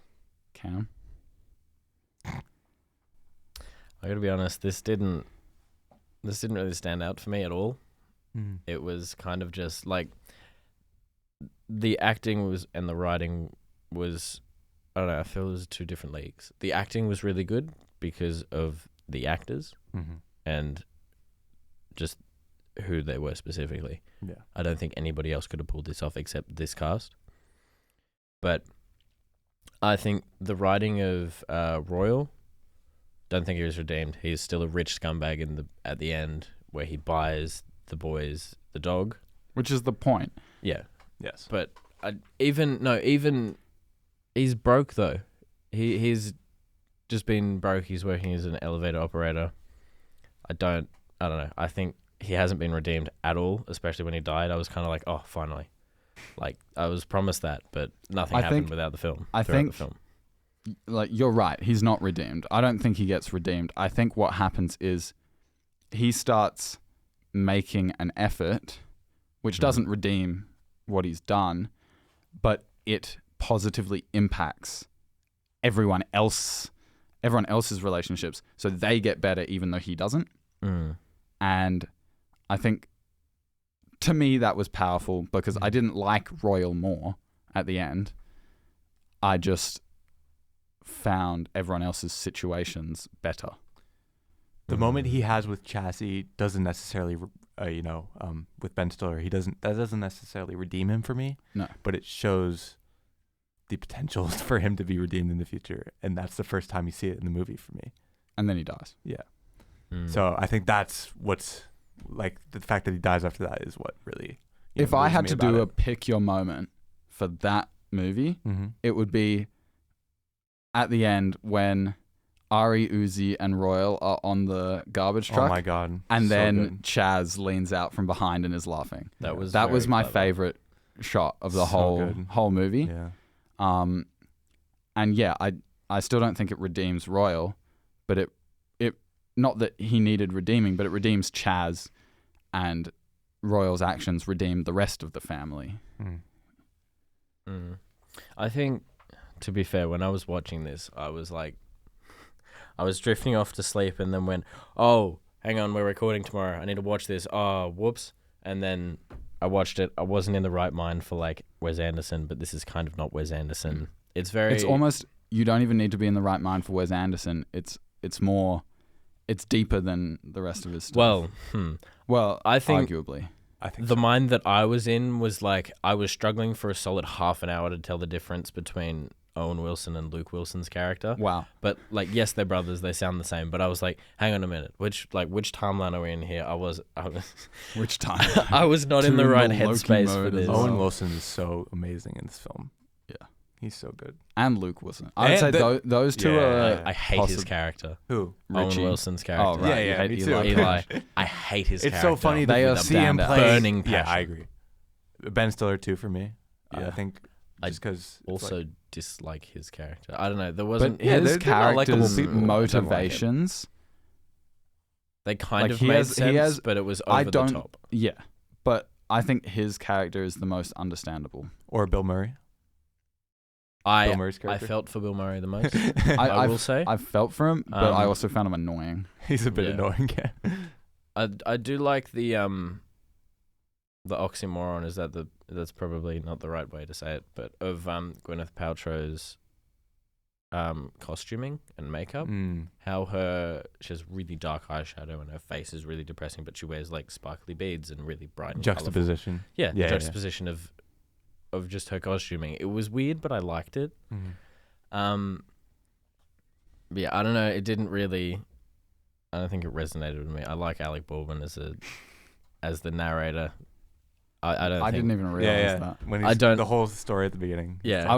Cam? I gotta be honest, this didn't really stand out for me at all. Mm. It was kind of just like the acting was and the writing was, I don't know, I feel it was two different leagues. The acting was really good because of the actors Mm-hmm. and just who they were specifically. Yeah. I don't think anybody else could have pulled this off except this cast. But I think the writing of Royal, don't think he was redeemed. He's still a rich scumbag at the end where he buys the boys the dog. Which is the point. Yeah. Yes. But even he's broke though. He's just been broke. He's working as an elevator operator. I don't know. I think he hasn't been redeemed at all, especially when he died. I was kind of like, oh, finally. Like I was promised that, but nothing I happened think- without the film. I throughout think- the film. Like, you're right. He's not redeemed. I don't think he gets redeemed. I think what happens is he starts making an effort, which doesn't redeem what he's done, but it positively impacts everyone else's relationships, so they get better even though he doesn't. Mm. And I think, to me, that was powerful because I didn't like Royal more at the end. I just found everyone else's situations better. The moment he has with Chassis doesn't necessarily, with Ben Stiller, that doesn't necessarily redeem him for me. No. But it shows the potential for him to be redeemed in the future, and that's the first time you see it in the movie for me. And then he dies. Yeah. Mm. So I think that's what's like the fact that he dies after that is what really. If I had to do a pick your moment for that movie, it would be at the end when Ari, Uzi, and Royal are on the garbage truck. Oh my god! And So then good. Chaz leans out from behind and is laughing. That was That was very my clever. favorite shot of the So good. whole movie. Yeah. And yeah, I still don't think it redeems Royal, but it not that he needed redeeming, but it redeems Chaz, and Royal's actions redeem the rest of the family. Mm. Mm. I think, to be fair, when I was watching this, I was I was drifting off to sleep and then went, oh, hang on, we're recording tomorrow. I need to watch this. Oh, whoops. And then I watched it. I wasn't in the right mind for like Wes Anderson, but this is kind of not Wes Anderson. It's very... It's almost, you don't even need to be in the right mind for Wes Anderson. It's more, it's deeper than the rest of his stuff. Well, I think arguably. I think the mind that I was in was like, I was struggling for a solid half an hour to tell the difference between Owen Wilson and Luke Wilson's character. Wow. But like, yes, they're brothers, they sound the same, but I was like, hang on a minute, which timeline are we in here? I was Which time? I was not in the right Loki headspace for mode as this. well. Owen Wilson is so amazing in this film. Yeah. He's so good. And Luke Wilson. I would say those two Yeah. are... I hate his character. Who? Richie. Owen Wilson's character. Oh, right. Yeah, You hate me too. Eli. Eli. I hate his It's character. so funny They to are see him stand-up. play. Burning Yeah, passion. I agree. Ben Stiller too for me. Yeah. I think I just because also dislike his character. I don't know. There wasn't... But yeah, his they're not likable character's people. I don't like him. motivations... They kind Like, of he made has- sense, he has- but it was I over the don't- top. Yeah. But I think his character is the most understandable. or Bill Murray. Bill Murray's I character. felt for Bill Murray the most. I I will say. I felt for him, but I Um, also found him annoying. He's a bit Yeah. annoying. Yeah. I do like the oxymoron is that that's probably not the right way to say it, but of Gwyneth Paltrow's costuming and makeup. How she has really dark eyeshadow and her face is really depressing, but she wears like sparkly beads and really bright and colourful. Juxtaposition. Yeah, Yeah, juxtaposition of just her costuming. It was weird, but I liked it. But yeah, I don't know. It didn't really. I don't think it resonated with me. I like Alec Baldwin as the narrator. I don't. I think, didn't even realize that. When I he's, don't- the whole story at the beginning. Yeah,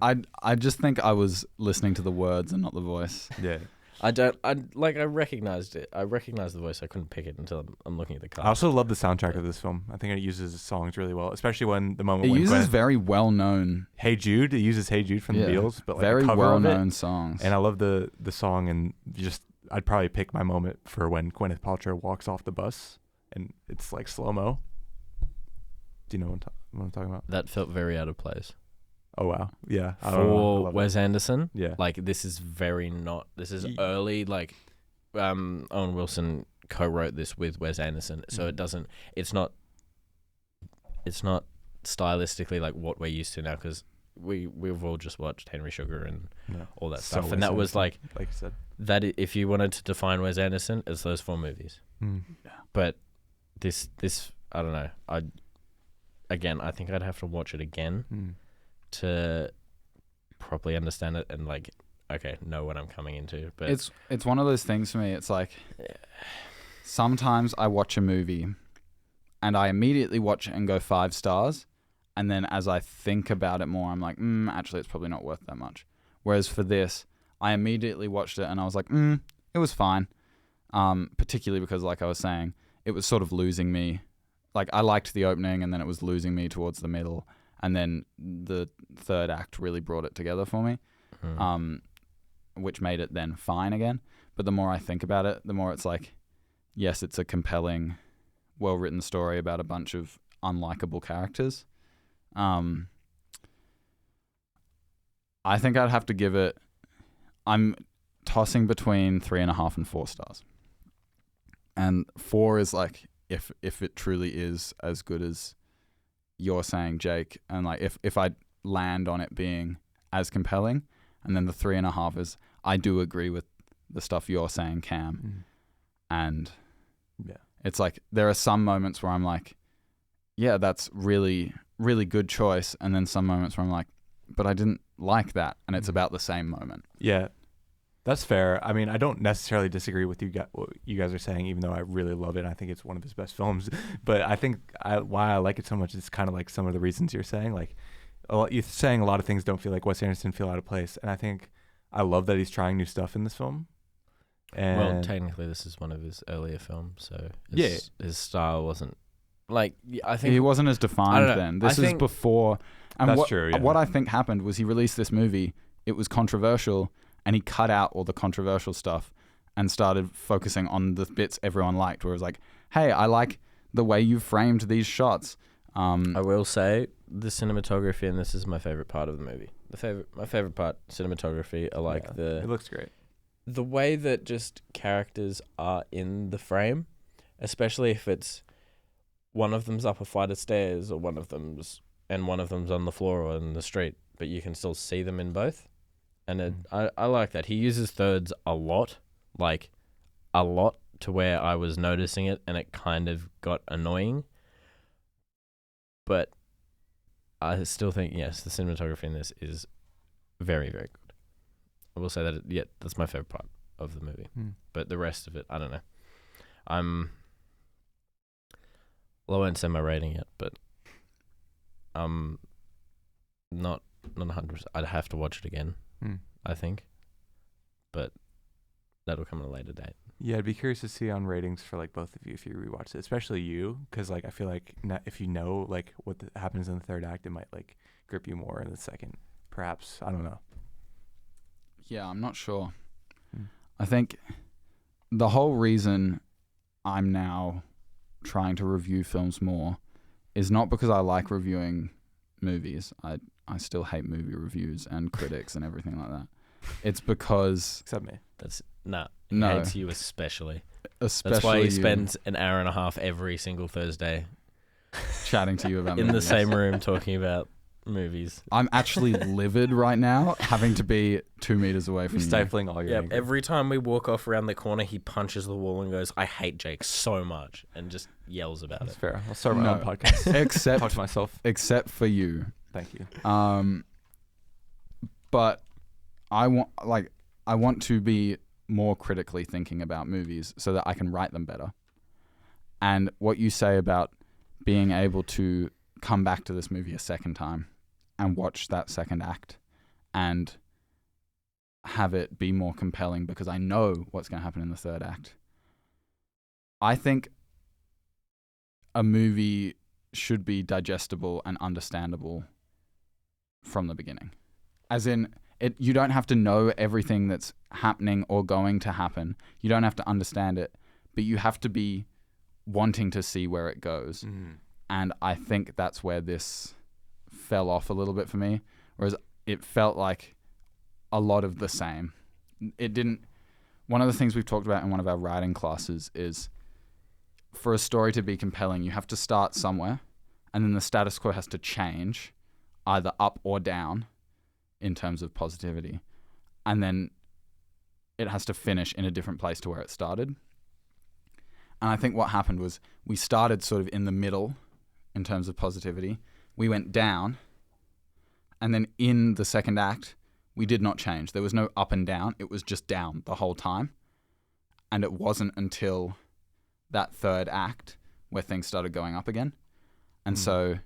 I just think I was listening to the words and not the voice. Yeah. I don't. I recognized it. I recognized the voice. I couldn't pick it until I'm looking at the I cast. also love the soundtrack of this film. I think it uses the songs really well, especially when the moment It when uses Gwyneth, very well-known, Hey Jude. It uses Hey Jude from the Beatles, but like very a cover of it. well-known songs. And I love the song, and just I'd probably pick my moment for when Gwyneth Paltrow walks off the bus, and it's like slow mo. Do you know what I'm talking about? That felt very out of place Oh wow, yeah. I don't know. I for love Wes Anderson. it. Yeah. Like this is very not. This is Ye- early. Like Owen Wilson co-wrote this with Wes Anderson, so Mm. it doesn't. It's not. It's not stylistically like what we're used to now, because we've all just watched Henry Sugar and Yeah. all that So stuff, and Wes that was Anderson, like like you said. that. If you wanted to define Wes Anderson, it's those 4 movies. But this I don't know. I think I'd have to watch it again to properly understand it and like know what I'm coming into. But it's one of those things for me. It's like sometimes I watch a movie and I immediately watch it and go 5 stars, and then as I think about it more, I'm like, actually, it's probably not worth that much. Whereas for this, I immediately watched it and I was like, it was fine. Particularly because, like I was saying, it was sort of losing me. Like, I liked the opening, and then it was losing me towards the middle, and then the third act really brought it together for me, which made it then fine again. But the more I think about it, the more it's like, yes, it's a compelling, well-written story about a bunch of unlikable characters. I think I'd have to give it... I'm tossing between 3.5 and 4 stars. And 4 is like... If it truly is as good as you're saying, Jake, and like if I land on it being as compelling, and then the 3.5 is I do agree with the stuff you're saying, Cam, and it's like there are some moments where I'm like, yeah, that's really, really good choice, and then some moments where I'm like, but I didn't like that, and it's about the same moment. Yeah. That's fair. I mean, I don't necessarily disagree with what you guys are saying, even though I really love it. And I think it's one of his best films. But I think why I like it so much is kind of like some of the reasons you're saying. Like, you're saying a lot of things don't feel like Wes Anderson, feel out of place. And I think I love that he's trying new stuff in this film. And well, technically, this is one of his earlier films, so his style wasn't like. I think he wasn't as defined then. This is before. And that's true. Yeah. What I think happened was he released this movie. It was controversial. And he cut out all the controversial stuff and started focusing on the bits everyone liked, where it was like, hey, I like the way you framed these shots. I will say the cinematography, and this is my favorite part of the movie. My favorite part, cinematography. I like it looks great. the way that just characters are in the frame, especially if it's one of them's up a flight of stairs or one of them's on the floor or in the street, but you can still see them in both. And I like that. He uses thirds a lot, to where I was noticing it and it kind of got annoying. But I still think, yes, the cinematography in this is very, very good. I will say that, that's my favorite part of the movie. But the rest of it, I don't know. I won't say my rating yet, but not 100%. I'd have to watch it again, I think. But that'll come at a later date. Yeah, I'd be curious to see on ratings for like both of you if you rewatch it, especially you, because like I feel like if you know like what happens in the third act, it might like grip you more in the second. Perhaps, I don't know. Yeah, I'm not sure. I think the whole reason I'm now trying to review films more is not because I like reviewing movies. I still hate movie reviews and critics and everything like that. It's because... Except me. He hates you especially. That's why he spends an hour and a half every single Thursday chatting to you about in movies. the same room talking about movies. I'm actually livid right now, having to be 2 meters away from you. Stifling all your anger. Every time we walk off around the corner, he punches the wall and goes, "I hate Jake so much," and just yells about That's it. fair. I'll start my own podcast. Talk to myself. Except for you. Thank you. But I want to be more critically thinking about movies so that I can write them better. And what you say about being able to come back to this movie a second time and watch that second act and have it be more compelling because I know what's going to happen in the third act. I think a movie should be digestible and understandable from the beginning. As in, you don't have to know everything that's happening or going to happen. You don't have to understand it, but you have to be wanting to see where it goes. And I think that's where this fell off a little bit for me, whereas it felt like a lot of the same. It didn't... One of the things we've talked about in one of our writing classes is for a story to be compelling, you have to start somewhere, and then the status quo has to change, either up or down, in terms of positivity. And then it has to finish in a different place to where it started. And I think what happened was we started sort of in the middle in terms of positivity. We went down. And then in the second act, we did not change. There was no up and down. It was just down the whole time. And it wasn't until that third act where things started going up again. And so,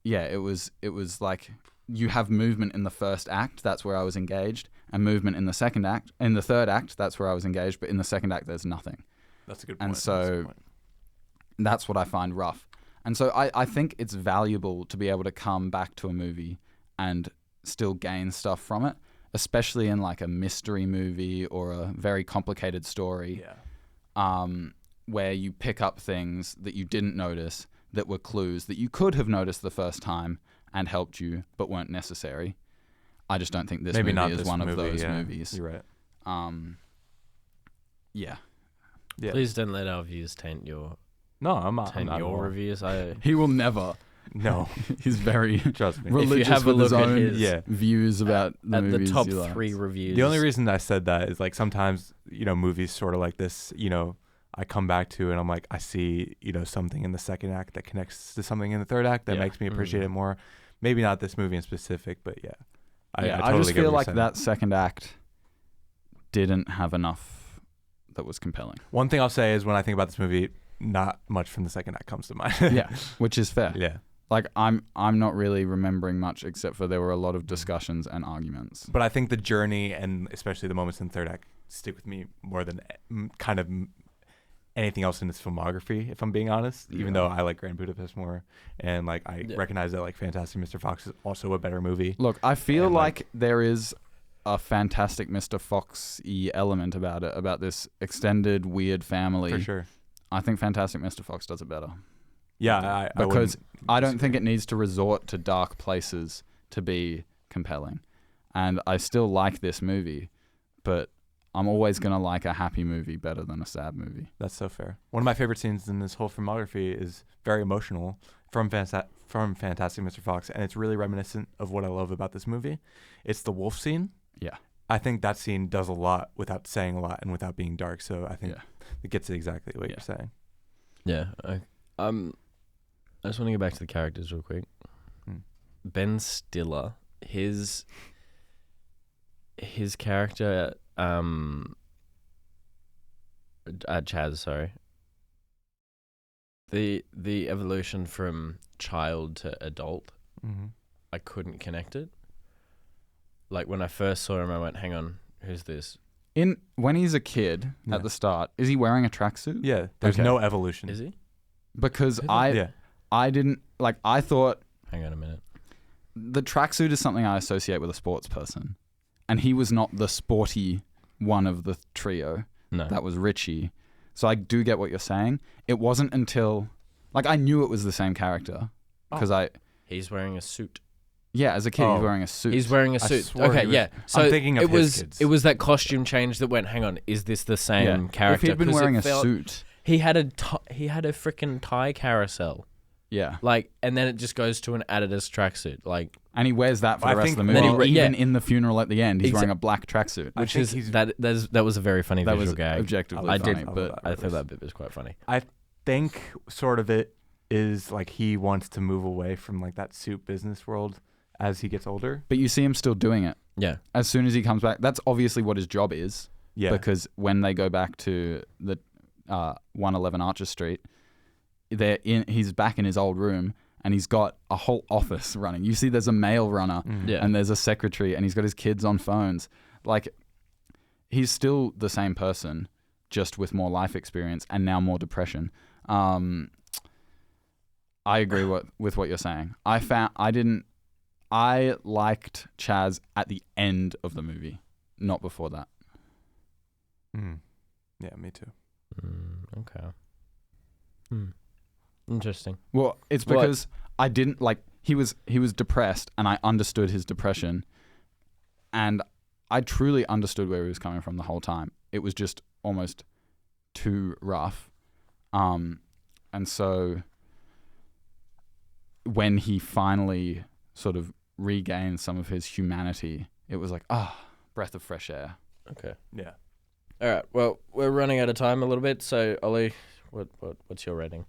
yeah, it was like... You have movement in the first act, that's where I was engaged, and movement in the second act. In the third act, that's where I was engaged, but in the second act, there's nothing. That's a good point. And so that's what I find rough. And so I think it's valuable to be able to come back to a movie and still gain stuff from it, especially in like a mystery movie or a very complicated story, where you pick up things that you didn't notice that were clues that you could have noticed the first time and helped you, but weren't necessary. I just don't think this movie is one of those movies. You're right. Yeah. Please don't let our views taint your reviews. He will never. No. He's very Trust me. religious if you have with a look his at own his, views about the at movies the top he likes. 3 reviews. The only reason I said that is like sometimes, movies sort of like this, I come back to and I'm like, I see, something in the second act that connects to something in the third act that makes me appreciate it more. Maybe not this movie in specific, but I totally just get feel what like you're saying. that second act didn't have enough that was compelling. One thing I'll say is when I think about this movie, not much from the second act comes to mind. Yeah, which is fair. Yeah. Like I'm not really remembering much except for there were a lot of discussions and arguments. But I think the journey and especially the moments in the third act stick with me more than kind of anything else in his filmography, if I'm being honest, even though I like Grand Budapest more. And like I recognize that like Fantastic Mr. Fox is also a better movie. Look, I feel like there is a Fantastic Mr. Fox-y element about it, about this extended weird family. For sure. I think Fantastic Mr. Fox does it better. Yeah, because I don't think it needs to resort to dark places to be compelling. And I still like this movie, but I'm always gonna like a happy movie better than a sad movie. That's so fair. One of my favorite scenes in this whole filmography is very emotional from Fantastic Mr. Fox, and it's really reminiscent of what I love about this movie. It's the wolf scene. Yeah. I think that scene does a lot without saying a lot and without being dark. So I think Yeah. it gets to exactly what Yeah. you're saying. Yeah. I just want to go back to the characters real quick. Ben Stiller, his character, Chaz, sorry. The evolution from child to adult, Mm-hmm. I couldn't connect it. Like when I first saw him, I went, "Hang on, who's this? When he's a kid Yeah. at the start, is he wearing a tracksuit? Yeah, there's Okay. no evolution. Is he?" Because Yeah. I didn't like. I thought Hang on a minute. the tracksuit is something I associate with a sports person, and he was not the sporty one of the trio. No. That was Richie. So I do get what you're saying. It wasn't until I knew it was the same character because He's wearing a suit. as a kid Oh. he's wearing a suit. He's wearing a I suit. swore Okay, he was- yeah. So I'm thinking of it his was kids. it was that costume change that went. Hang on, is this the same character? If he'd been 'Cause it wearing a felt- suit, he had a freaking tie carousel. yeah, And then it just goes to an Adidas tracksuit, and he wears that for I the rest think- of the then movie. he yeah. Even in the funeral at the end, he's Exa- wearing a black tracksuit. I which think is he's- that was a very funny That visual was gag. objectively I funny, did, but I thought that bit was quite funny. Think sort of it is like he wants to move away from like that suit business world as he gets older. you see him still doing it Yeah, as soon as he comes back. That's obviously what his job is. Yeah. Because when they go back to the 111 Archer Street, he's back in his old room and he's got a whole office running. You see there's a mail runner yeah. and there's a secretary and he's got his kids on phones. Like, he's still the same person, just with more life experience and now more depression. I agree with what you're saying. I liked Chaz at the end of the movie, not before that. Yeah, me too. Okay. Interesting. Well, it's because I didn't he was depressed and I understood his depression and I truly understood where he was coming from the whole time. It was just almost too rough. And so when he finally sort of regained some of his humanity, it was like, breath of fresh air. Okay. Yeah. All right. Well, we're running out of time a little bit. So, Ollie, what's your rating?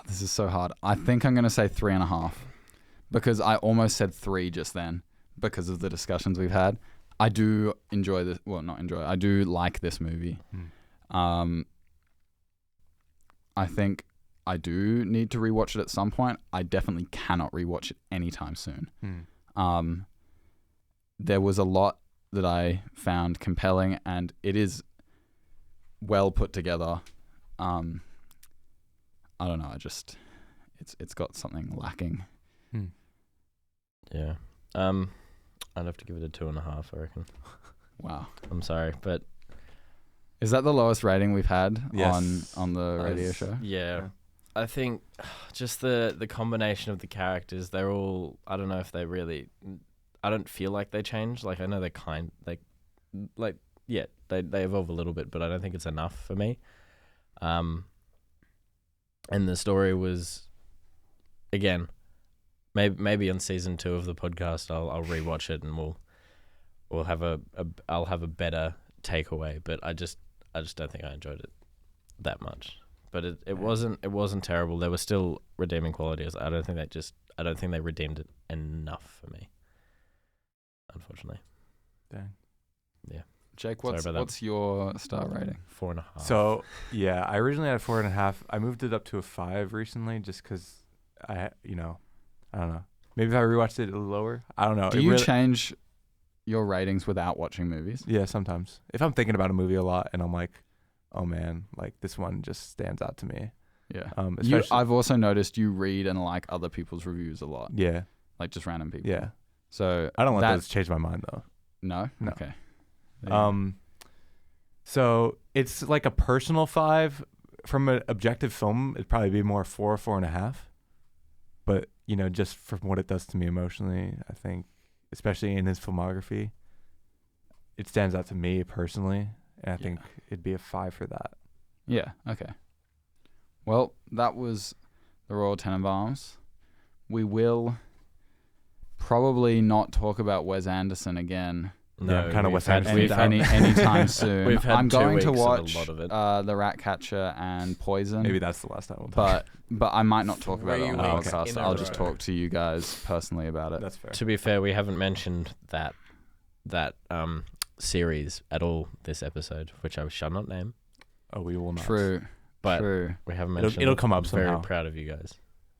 This is so hard. I think I'm going to say 3.5 because I almost said 3 just then because of the discussions we've had. I do enjoy this. Well, not enjoy. I do like this movie. I think I do need to rewatch it at some point. I definitely cannot rewatch it anytime soon. There was a lot that I found compelling and it is well put together. I don't know. It's got something lacking. Yeah. I'd have to give it a 2.5, I reckon. Wow. I'm sorry, but Is that the lowest rating we've had Yes. on the radio show? yeah. I think just the combination of the characters, they're all, I don't know if they really, I don't feel like they change. Like, I know they they evolve a little bit, but I don't think it's enough for me. And the story was, again, maybe on season 2 of the podcast, I'll rewatch it and we'll have I'll have a better takeaway. But I just don't think I enjoyed it that much. But it wasn't terrible. There were still redeeming qualities. I don't think they redeemed it enough for me, unfortunately. Dang. Yeah. Jake, Sorry about that. what's your star rating? 4.5. So yeah, I originally had a 4.5. I moved it up to a 5 recently, just because I don't know. Maybe if I rewatched it a little lower, I don't know. Do you change your ratings without watching movies? Yeah, sometimes. If I'm thinking about a movie a lot and I'm like, oh man, like this one just stands out to me. Yeah. Especially, I've also noticed you read and like other people's reviews a lot, yeah, like just random people. yeah. So I don't let that- those change my mind though. No. No. Okay. There you go. So it's like a personal 5. From an objective film, it'd probably be more 4.5. But just from what it does to me emotionally, I think, especially in his filmography, it stands out to me personally, and I think it'd be a 5 for that. Yeah. Okay. Well, that was the Royal Tenenbaums. We will probably not talk about Wes Anderson again No, I'm kind of we've Wes had- Anderson we've had- anytime soon. We've had I'm 2 going to weeks of a watch lot of it. The Ratcatcher and Poison. Maybe that's the last time we'll talk. But I might not talk about it on the 3 weeks podcast. in a I'll just row. talk to you guys personally about it. That's fair. To be fair, we haven't mentioned that series at all this episode, which I shall not name. Oh, we will not. True. But True. we haven't It'll- mentioned it'll come up Very somehow. proud of you guys.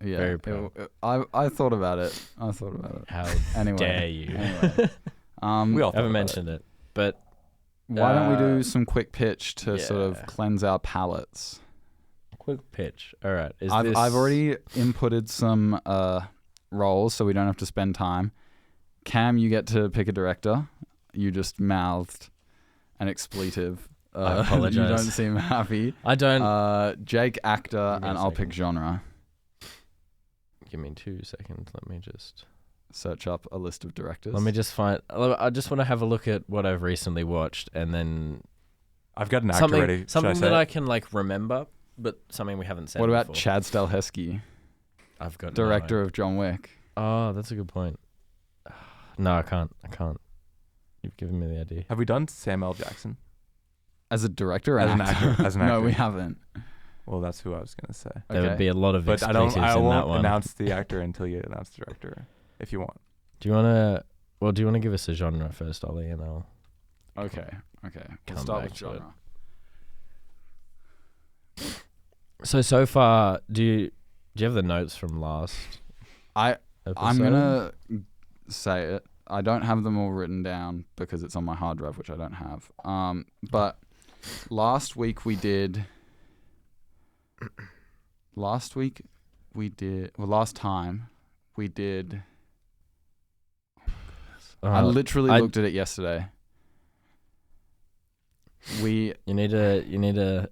Yeah. Very proud. I thought about it. How Anyway. dare you? Anyway. We all haven't thought about it. mentioned it. But Why don't we do Uh, some quick pitch to sort of yeah. cleanse our palates? quick pitch. All right. I've already inputted some roles, so we don't have to spend time. Cam, you get to pick a director. You just mouthed an expletive. I apologize. You don't seem happy. I don't. Jake, actor, Give me a and I'll pick second. genre. Give me 2 seconds. Let me just. Search up a list of directors. Let me just find. I just want to have a look at what I've recently watched, and then I've got an actor ready. Should something I say that it? I can like remember, but something we haven't said. What about before. Chad Stahelski, I've got director of John Wick? Oh, that's a good point. No, I can't. You've given me the idea. Have we done Sam L. Jackson? As a director or As an an actor? actor, as an No, actor. we haven't. Well, that's who I was gonna say. There would be a lot of But I expletives I in won't that one. announce the actor until you announce the director, if you want. Do you want to? Well, do you want to give us a genre first, Ollie, and I'll. Okay. We'll Come start back with to it. genre. So far, do you have the notes from last? I'm episode? gonna say it. I don't have them all written down because it's on my hard drive, which I don't have. But last week we did. Last time we did. I literally I- looked at it yesterday. We You need to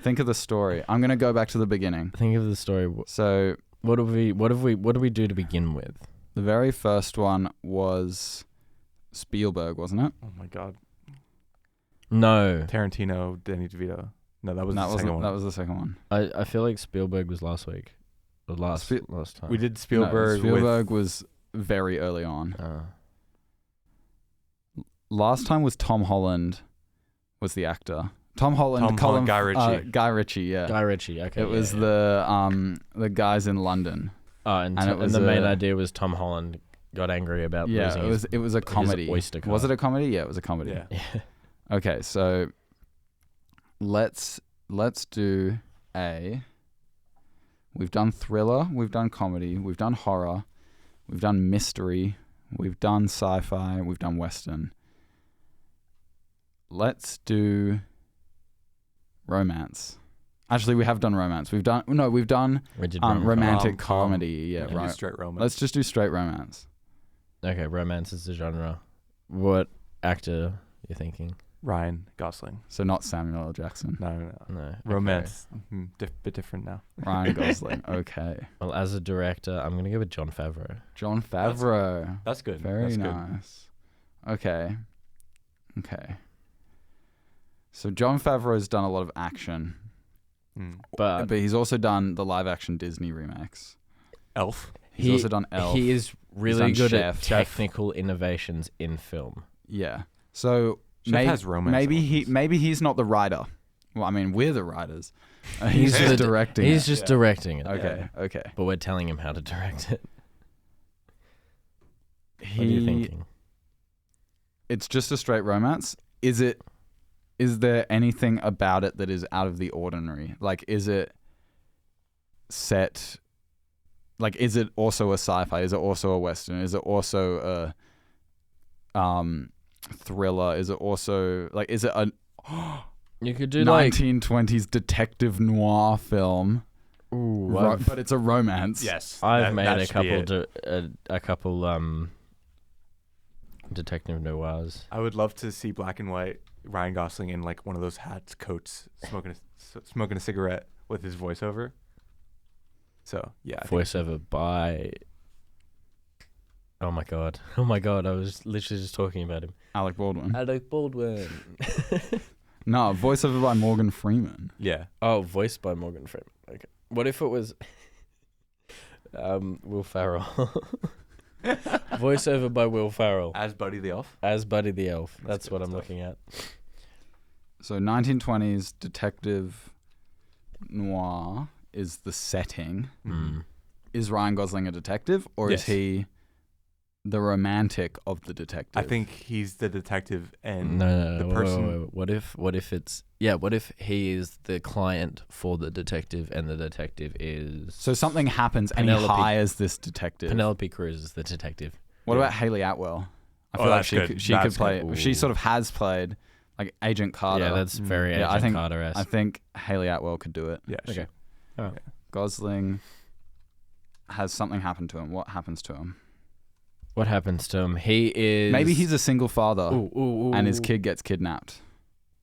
think of the story. I'm gonna go back to the beginning. think of the story. So What do we do to begin with? the very first one was Spielberg, wasn't it? Oh my God, No, Tarantino, Danny DeVito. No, that was That the second one. That was the second one. I feel like Spielberg was last week. The last time. We did No, Spielberg. Spielberg was very early on. Last time was Tom Holland was the actor. Tom Holland, Guy Ritchie. Guy Ritchie, yeah. Guy Ritchie. Okay. It was yeah. the guys in London. And it was the main a- idea was Tom Holland got angry about Yeah, losing it was a comedy. oyster Was card. it a comedy? Yeah, it was a comedy. Yeah. Yeah. Okay, so let's do a. We've done thriller, we've done comedy, we've done horror, we've done mystery, we've done sci-fi, we've done western. Let's do romance. Actually, we have done romance. We've done We did romantic Rom-com. comedy. Yeah, And right. just straight romance. Let's just do straight romance. Okay, romance is the genre. What actor you thinking? Ryan Gosling. So not Samuel L. Jackson. No. No. Romance. Bit different now. Ryan Gosling. Okay. Well, as a director, I'm gonna go with Jon Favreau. John Favreau. That's good. Very That's good. nice. Okay. So John Favreau's done a lot of action, But but he's also done the live-action Disney remakes. Elf. He's also done Elf. He is really done good Chef. at technical innovations in film. Yeah. So Chef has romance. elements. maybe he's not the writer. Well, I mean, we're the writers. He's He's just the- directing. He's it. just Yeah. directing it. Okay. But we're telling him how to direct it. What are He. you thinking? It's just a straight romance. Is there anything about it that is out of the ordinary? Like, is it set? Like, is it also a sci-fi? Is it also a western? Is it also a thriller? Is it also like? Is it a You could do like 1920s detective noir film? But it's a romance. Yes. I've made that a should be couple it. a couple detective noirs. I would love to see black and white Ryan Gosling in like one of those hats, coats, smoking a cigarette with his voiceover. So yeah, I think Voiceover by Oh my god. Oh my god. I was literally just talking about him. Alec Baldwin. Alec Baldwin. No, voiceover by Morgan Freeman. Yeah. Oh, voiced by Morgan Freeman. Okay. What if it was Will Ferrell? Voiceover by Will Ferrell As Buddy the Elf. as Buddy the Elf. That's That's good what I'm stuff. looking at. So 1920s detective noir is the setting. Mm. Is Ryan Gosling a detective, or Yes. is he the romantic of the detective? I think he's the detective and No. the wait, person. wait. What if it's what if he is the client for the detective and the detective is so. Something happens and he Penelope- hires this detective. Penelope Cruz is the detective. What Yeah. about Haley Atwell? I Oh, feel like that's she good. could, she could That's play. good. She Ooh. sort of has played like Agent Carter. Yeah, that's very Yeah, I Agent think- Carter-esque. I think Haley Atwell could do it. Yeah. Okay. Sure. Alright. Gosling has something happen to him. What happens to him? What happens to him? He is Maybe he's a single father ooh, and his kid gets kidnapped.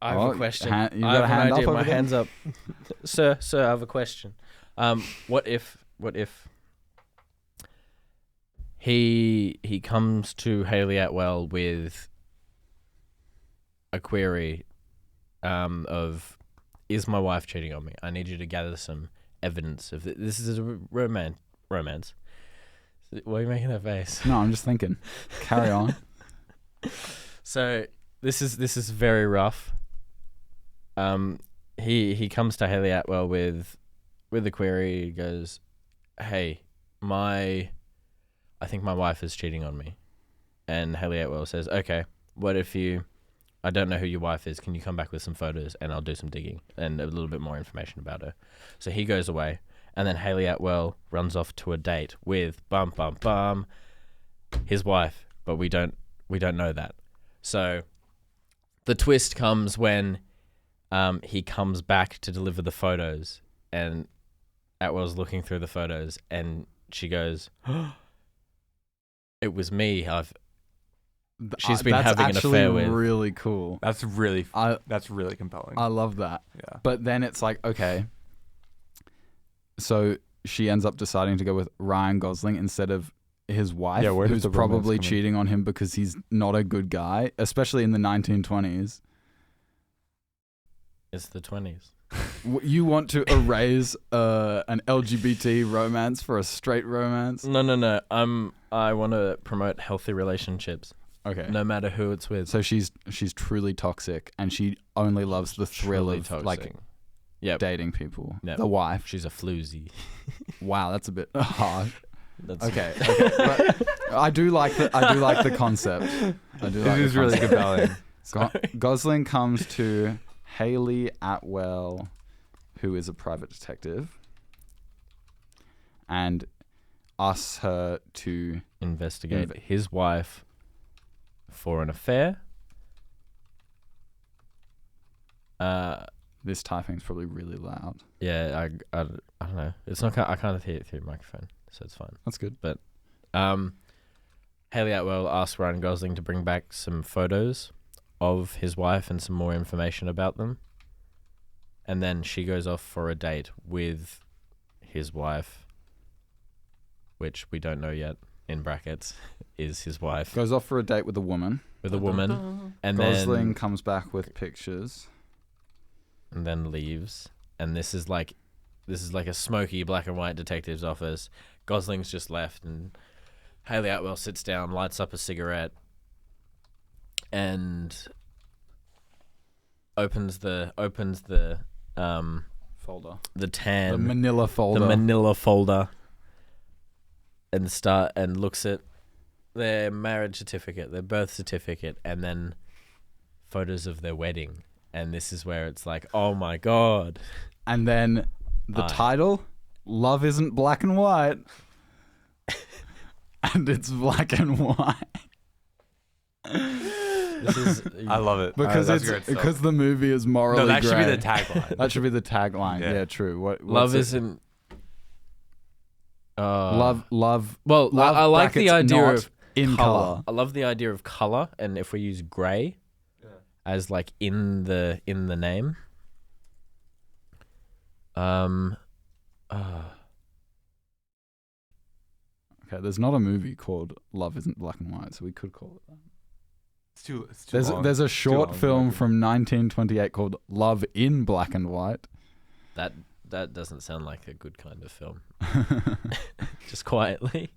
I have Oh, a question. you I got a have hand an up idea. over My there? hand's up. Sir, I have a question. What if he comes to Haley Atwell with a query of, is my wife cheating on me? I need you to gather some evidence of this is a romance. Why are you making that face? No, I'm just thinking. Carry on. So this is very rough. He comes to Haley Atwell with a query. He goes, "Hey, I think my wife is cheating on me," and Haley Atwell says, "Okay, what if I don't know who your wife is. Can you come back with some photos and I'll do some digging and a little bit more information about her?" So he goes away, and then Haley Atwell runs off to a date with his wife, but we don't know that. So the twist comes when he comes back to deliver the photos, and Atwell's looking through the photos, and she goes, "It was me. She's been That's having an actually affair with." really cool. That's really I compelling. I love that. Yeah. But then it's like, okay, so she ends up deciding to go with Ryan Gosling instead of his wife, Yeah, where does who's the romance probably come in? cheating on him because he's not a good guy, especially in the 1920s. It's the 20s. You want to erase an LGBT romance for a straight romance? No. I want to promote healthy relationships, Okay. no matter who it's with. So she's truly toxic, and she only loves the thrill Truly of toxic. like Yep. dating people. Yep. The wife. She's a floozy. Wow, that's a bit harsh. That's Okay. But I do like the concept. I do like It is the really concept. compelling. Gosling comes to Haley Atwell, who is a private detective, and asks her to investigate his wife for an affair. This typing's probably really loud. Yeah, I don't know. It's not. I can't hear it through the microphone, so it's fine. That's good. Haley Atwell asks Ryan Gosling to bring back some photos of his wife and some more information about them. And then she goes off for a date with his wife, which we don't know yet, in brackets, is his wife, Goes off for a date with a woman. with a woman, and Gosling comes back with pictures. then leaves. And this is like a smoky black and white detective's office. Gosling's just left, and Haley Atwell sits down, lights up a cigarette, and opens the Folder. the tan The manila folder. the manila folder and looks at their marriage certificate, their birth certificate, and then photos of their wedding. And this is where it's like, oh my god. And then the title, Love Isn't Black and White. And it's black and white. This is I love it. Because That's it's great stuff. because the movie is morally No, that should be grey. the tagline. That should be the tagline. Yeah. Yeah, true. What's love it? isn't Love. well, Love I like the brackets idea not of in color. I love the idea of color, and if we use gray as like in the name. Okay, there's not a movie called Love Isn't Black and White, so we could call it that. It's too long. There's a short long, film maybe. from 1928 called Love in Black and White. That doesn't sound like a good kind of film. Just quietly.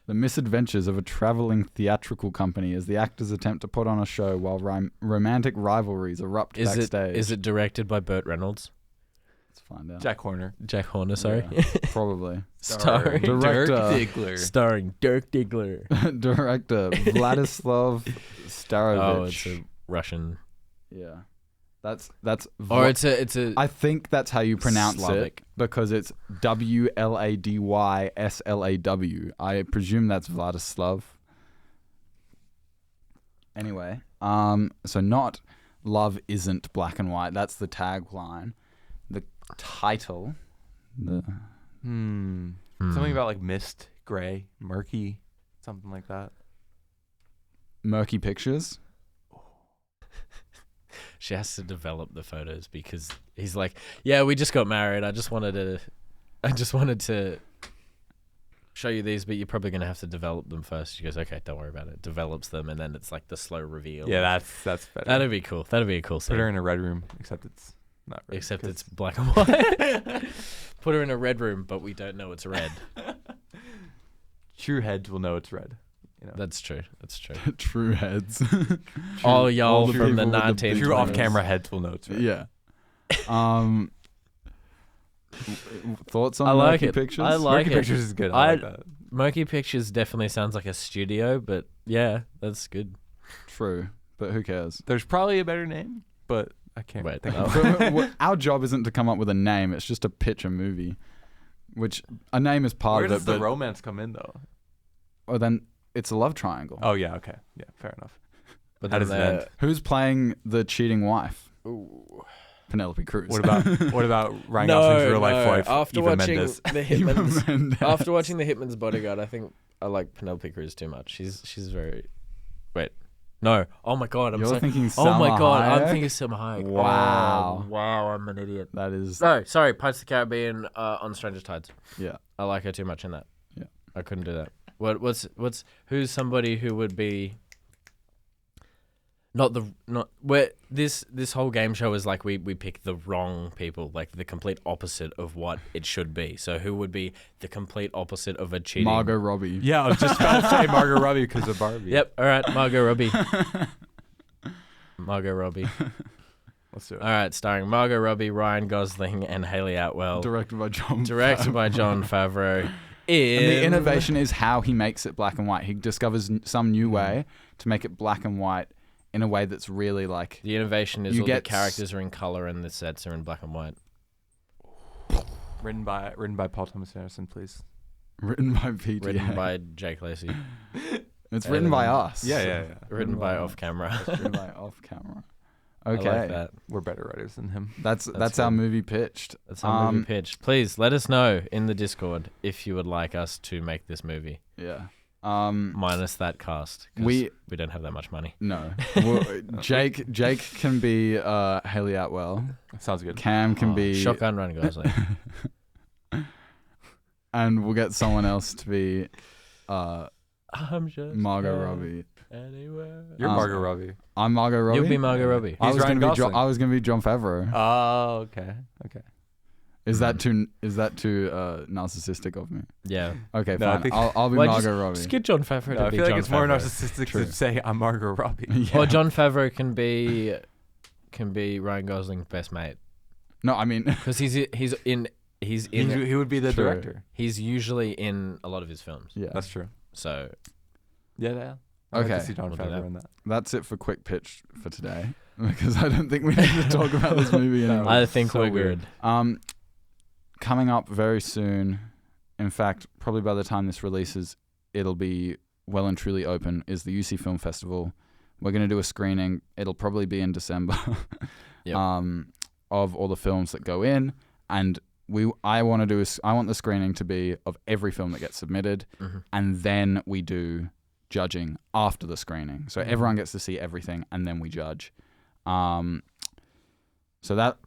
The misadventures of a traveling theatrical company as the actors attempt to put on a show while romantic rivalries erupt backstage. Is it directed by Burt Reynolds? Let's find out. Jack Horner. Jack Horner, sorry. Yeah, probably. Starring Director. Dirk Diggler. Starring Dirk Diggler. Director Vladislav Starovich. Oh, it's a Russian. Yeah. That's Or it's a I think that's how you pronounce Slavic. it because it's Wladysslaw. I presume that's Vladislav. Anyway, so not Love Isn't Black and White. That's the tagline. The title, Something about like mist, gray, murky, something like that. Murky Pictures. She has to develop the photos because he's like, yeah, we just got married. I just wanted to show you these, but you're probably going to have to develop them first. She goes, okay, don't worry about it. Develops them, and then it's like the slow reveal. Yeah, that's better. That'd be cool. That'd be a cool Put her scene. in a red room, except it's not red. Except 'cause- it's black and white. Put her in a red room, but we don't know it's red. true heads will know it's red. You know. That's true. That's true. True heads. All y'all all the from the people with the 1920s. True off-camera heads will know it's red. Yeah. Thoughts on I like Murky it. Pictures? I like Murky it. Pictures is good. I like that. Murky Pictures definitely sounds like a studio, but yeah, that's good. True, but who cares? There's probably a better name, but I can't Wait, think oh. of it. Our job isn't to come up with a name; it's just to pitch a movie, which a name is part Where of does it. the But romance come in, though? or then it's a love triangle. Oh, yeah, okay. Yeah, fair enough. But How then does it end? Who's playing the cheating wife? Ooh. Penelope Cruz. What about Ryan Gosling's real life wife, After Eva watching Mendes? the Eva Hitman's, Mendes. after watching the Hitman's Bodyguard, I think I like Penelope Cruz too much. She's very. Wait, no. Oh my god, You're thinking Oh my Salma god, I'm Hayek? thinking Salma Hayek. Wow. Oh, wow, I'm an idiot. That is. No, sorry, Pirates of the Caribbean on Stranger Tides. Yeah. I like her too much in that. Yeah. I couldn't do that. Who's somebody who would be not where this whole game show is like we pick the wrong people, like the complete opposite of what it should be. So who would be the complete opposite of a cheating? Margot Robbie. Yeah, I was just about to say Margot Robbie because of Barbie. Yep, all right, Margot Robbie. Margot Robbie. Let's do it. All right, starring Margot Robbie, Ryan Gosling, and Haley Atwell. Directed by John. Directed by Jon Favreau. And the innovation is how he makes it black and white. He discovers some new way to make it black and white in a way that's really like. The innovation is You all the get characters are in color and the sets are in black and white. Written by Paul Thomas Anderson, please. Written by PTA. Written by Jake Lacey. It's written by Editing. us. Yeah. Written by Off Camera. Written by off camera. I Okay. like that. We're better writers than him. That's That's our good. movie pitched. That's our movie pitch. Please let us know in the Discord if you would like us to make this movie. Yeah. Minus that cast. 'Cause We we don't have that much money. no. Well, Jake can be Haley Atwell. Sounds good. Cam can be Shotgun Ryan Gosling. and we'll get someone else to be I'm just Margot Robbie. anywhere. You're Um, Margot Robbie. I'm Margot Robbie. You'll be Margot Robbie. I He's was Ryan gonna be Gosling. I was gonna be Jon Favreau. Oh, okay. Is that too narcissistic of me? Yeah. Okay, No, I fine. think- I'll be Well, Margot Robbie. Just get Jon Favreau No, to I be feel Jon like it's more Favreau. narcissistic True. to say I'm Margot Robbie. Yeah. Or Jon Favreau can be Ryan Gosling's best mate No, I mean because he's in He would be the True. director. he's usually in a lot of his films. yeah. That's true. So Yeah. I'd like Okay. to see Jon We'll do Favreau that. in that. That's it for quick pitch for today because I don't think we need to talk about this movie anymore. I think so we're weird. good. Coming up very soon, in fact, probably by the time this releases, it'll be well and truly open, is the UC Film Festival. We're going to do a screening. It'll probably be in December Yep. of all the films that go in. And I want the screening to be of every film that gets submitted. Mhm. And then we do judging after the screening. So everyone gets to see everything and then we judge. So that...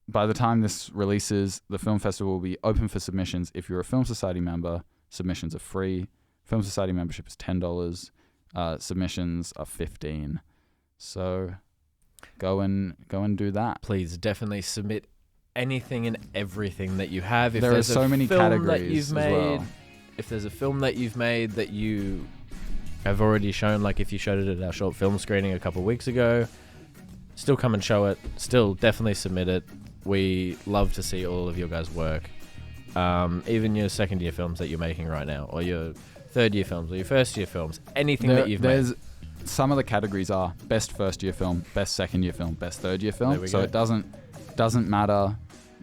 by the time this releases, the film festival will be open for submissions. If you're a Film Society member, submissions are free. Film Society membership is $10. Submissions are $15. So go and do that. Please definitely submit anything and everything that you have. If There are there's so a many film categories that you've as made, well. if there's a film that you've made that you have already shown, like if you showed it at our short film screening a couple of weeks ago, still come and show it. Still definitely submit it. We love to see all of your guys' work. Even your second year films that you're making right now, or your third year films, or your first year films, anything that you've made. Some of the categories are best first year film, best second year film, best third year film. So it doesn't matter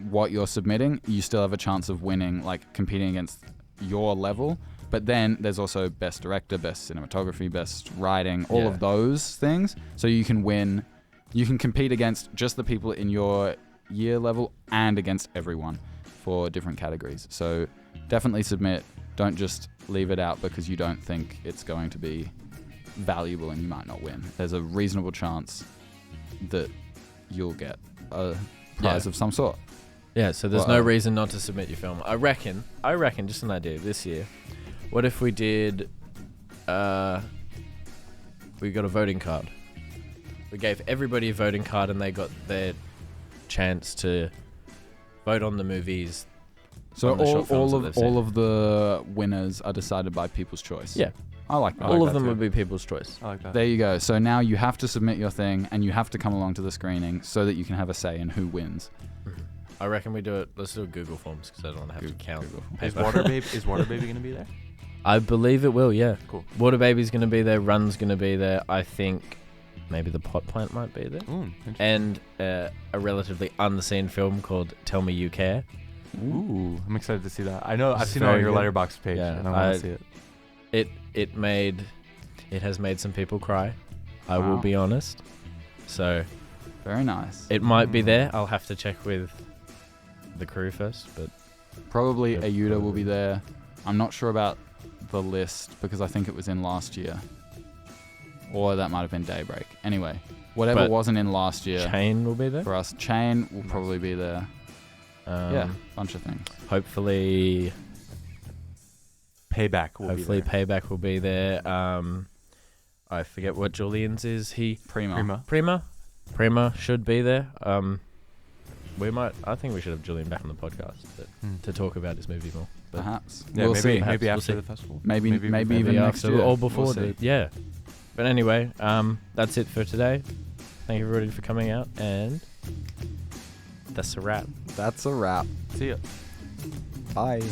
what you're submitting, you still have a chance of winning, like competing against your level. But then there's also best director, best cinematography, best writing, all of those things. So you can win, you can compete against just the people in your year level and against everyone for different categories. So definitely submit. Don't just leave it out because you don't think it's going to be valuable and you might not win. There's a reasonable chance that you'll get a prize of some sort. Yeah, so there's no reason not to submit your film. I reckon, just an idea this year. What if we did, we got a voting card. We gave everybody a voting card and they got their chance to vote on the movies. So all of the winners are decided by people's choice. Yeah. I like that. All of them would be people's choice. I like that. There you go. So now you have to submit your thing and you have to come along to the screening so that you can have a say in who wins. I reckon we do it. Let's do it Google Forms because I don't want to have to count. Is Water Baby going to be there? I believe it will, yeah. Cool. Water Baby's going to be there. Run's going to be there. I think maybe The Pot Plant might be there. And a relatively unseen film called Tell Me You Care. Ooh, I'm excited to see that. I know I've seen it on your Letterboxd page, and I want to see it. It has made some people cry. I will be honest. So very nice. It might be there. I'll have to check with the crew first, but probably Ayuda will be there. I'm not sure about the list because I think it was in last year, or that might have been Daybreak. Anyway, whatever wasn't in last year. Chain will be there for us. Chain will probably be there. Bunch of things. Hopefully Payback will be there. I forget what Julian's is. Prima should be there. I think we should have Julian back on the podcast to talk about this movie more. But perhaps. Yeah, we'll see. Maybe We'll after see. the festival. Maybe even next year. Or before. But anyway, that's it for today. Thank you everybody for coming out, and that's a wrap. That's a wrap. See ya. Bye.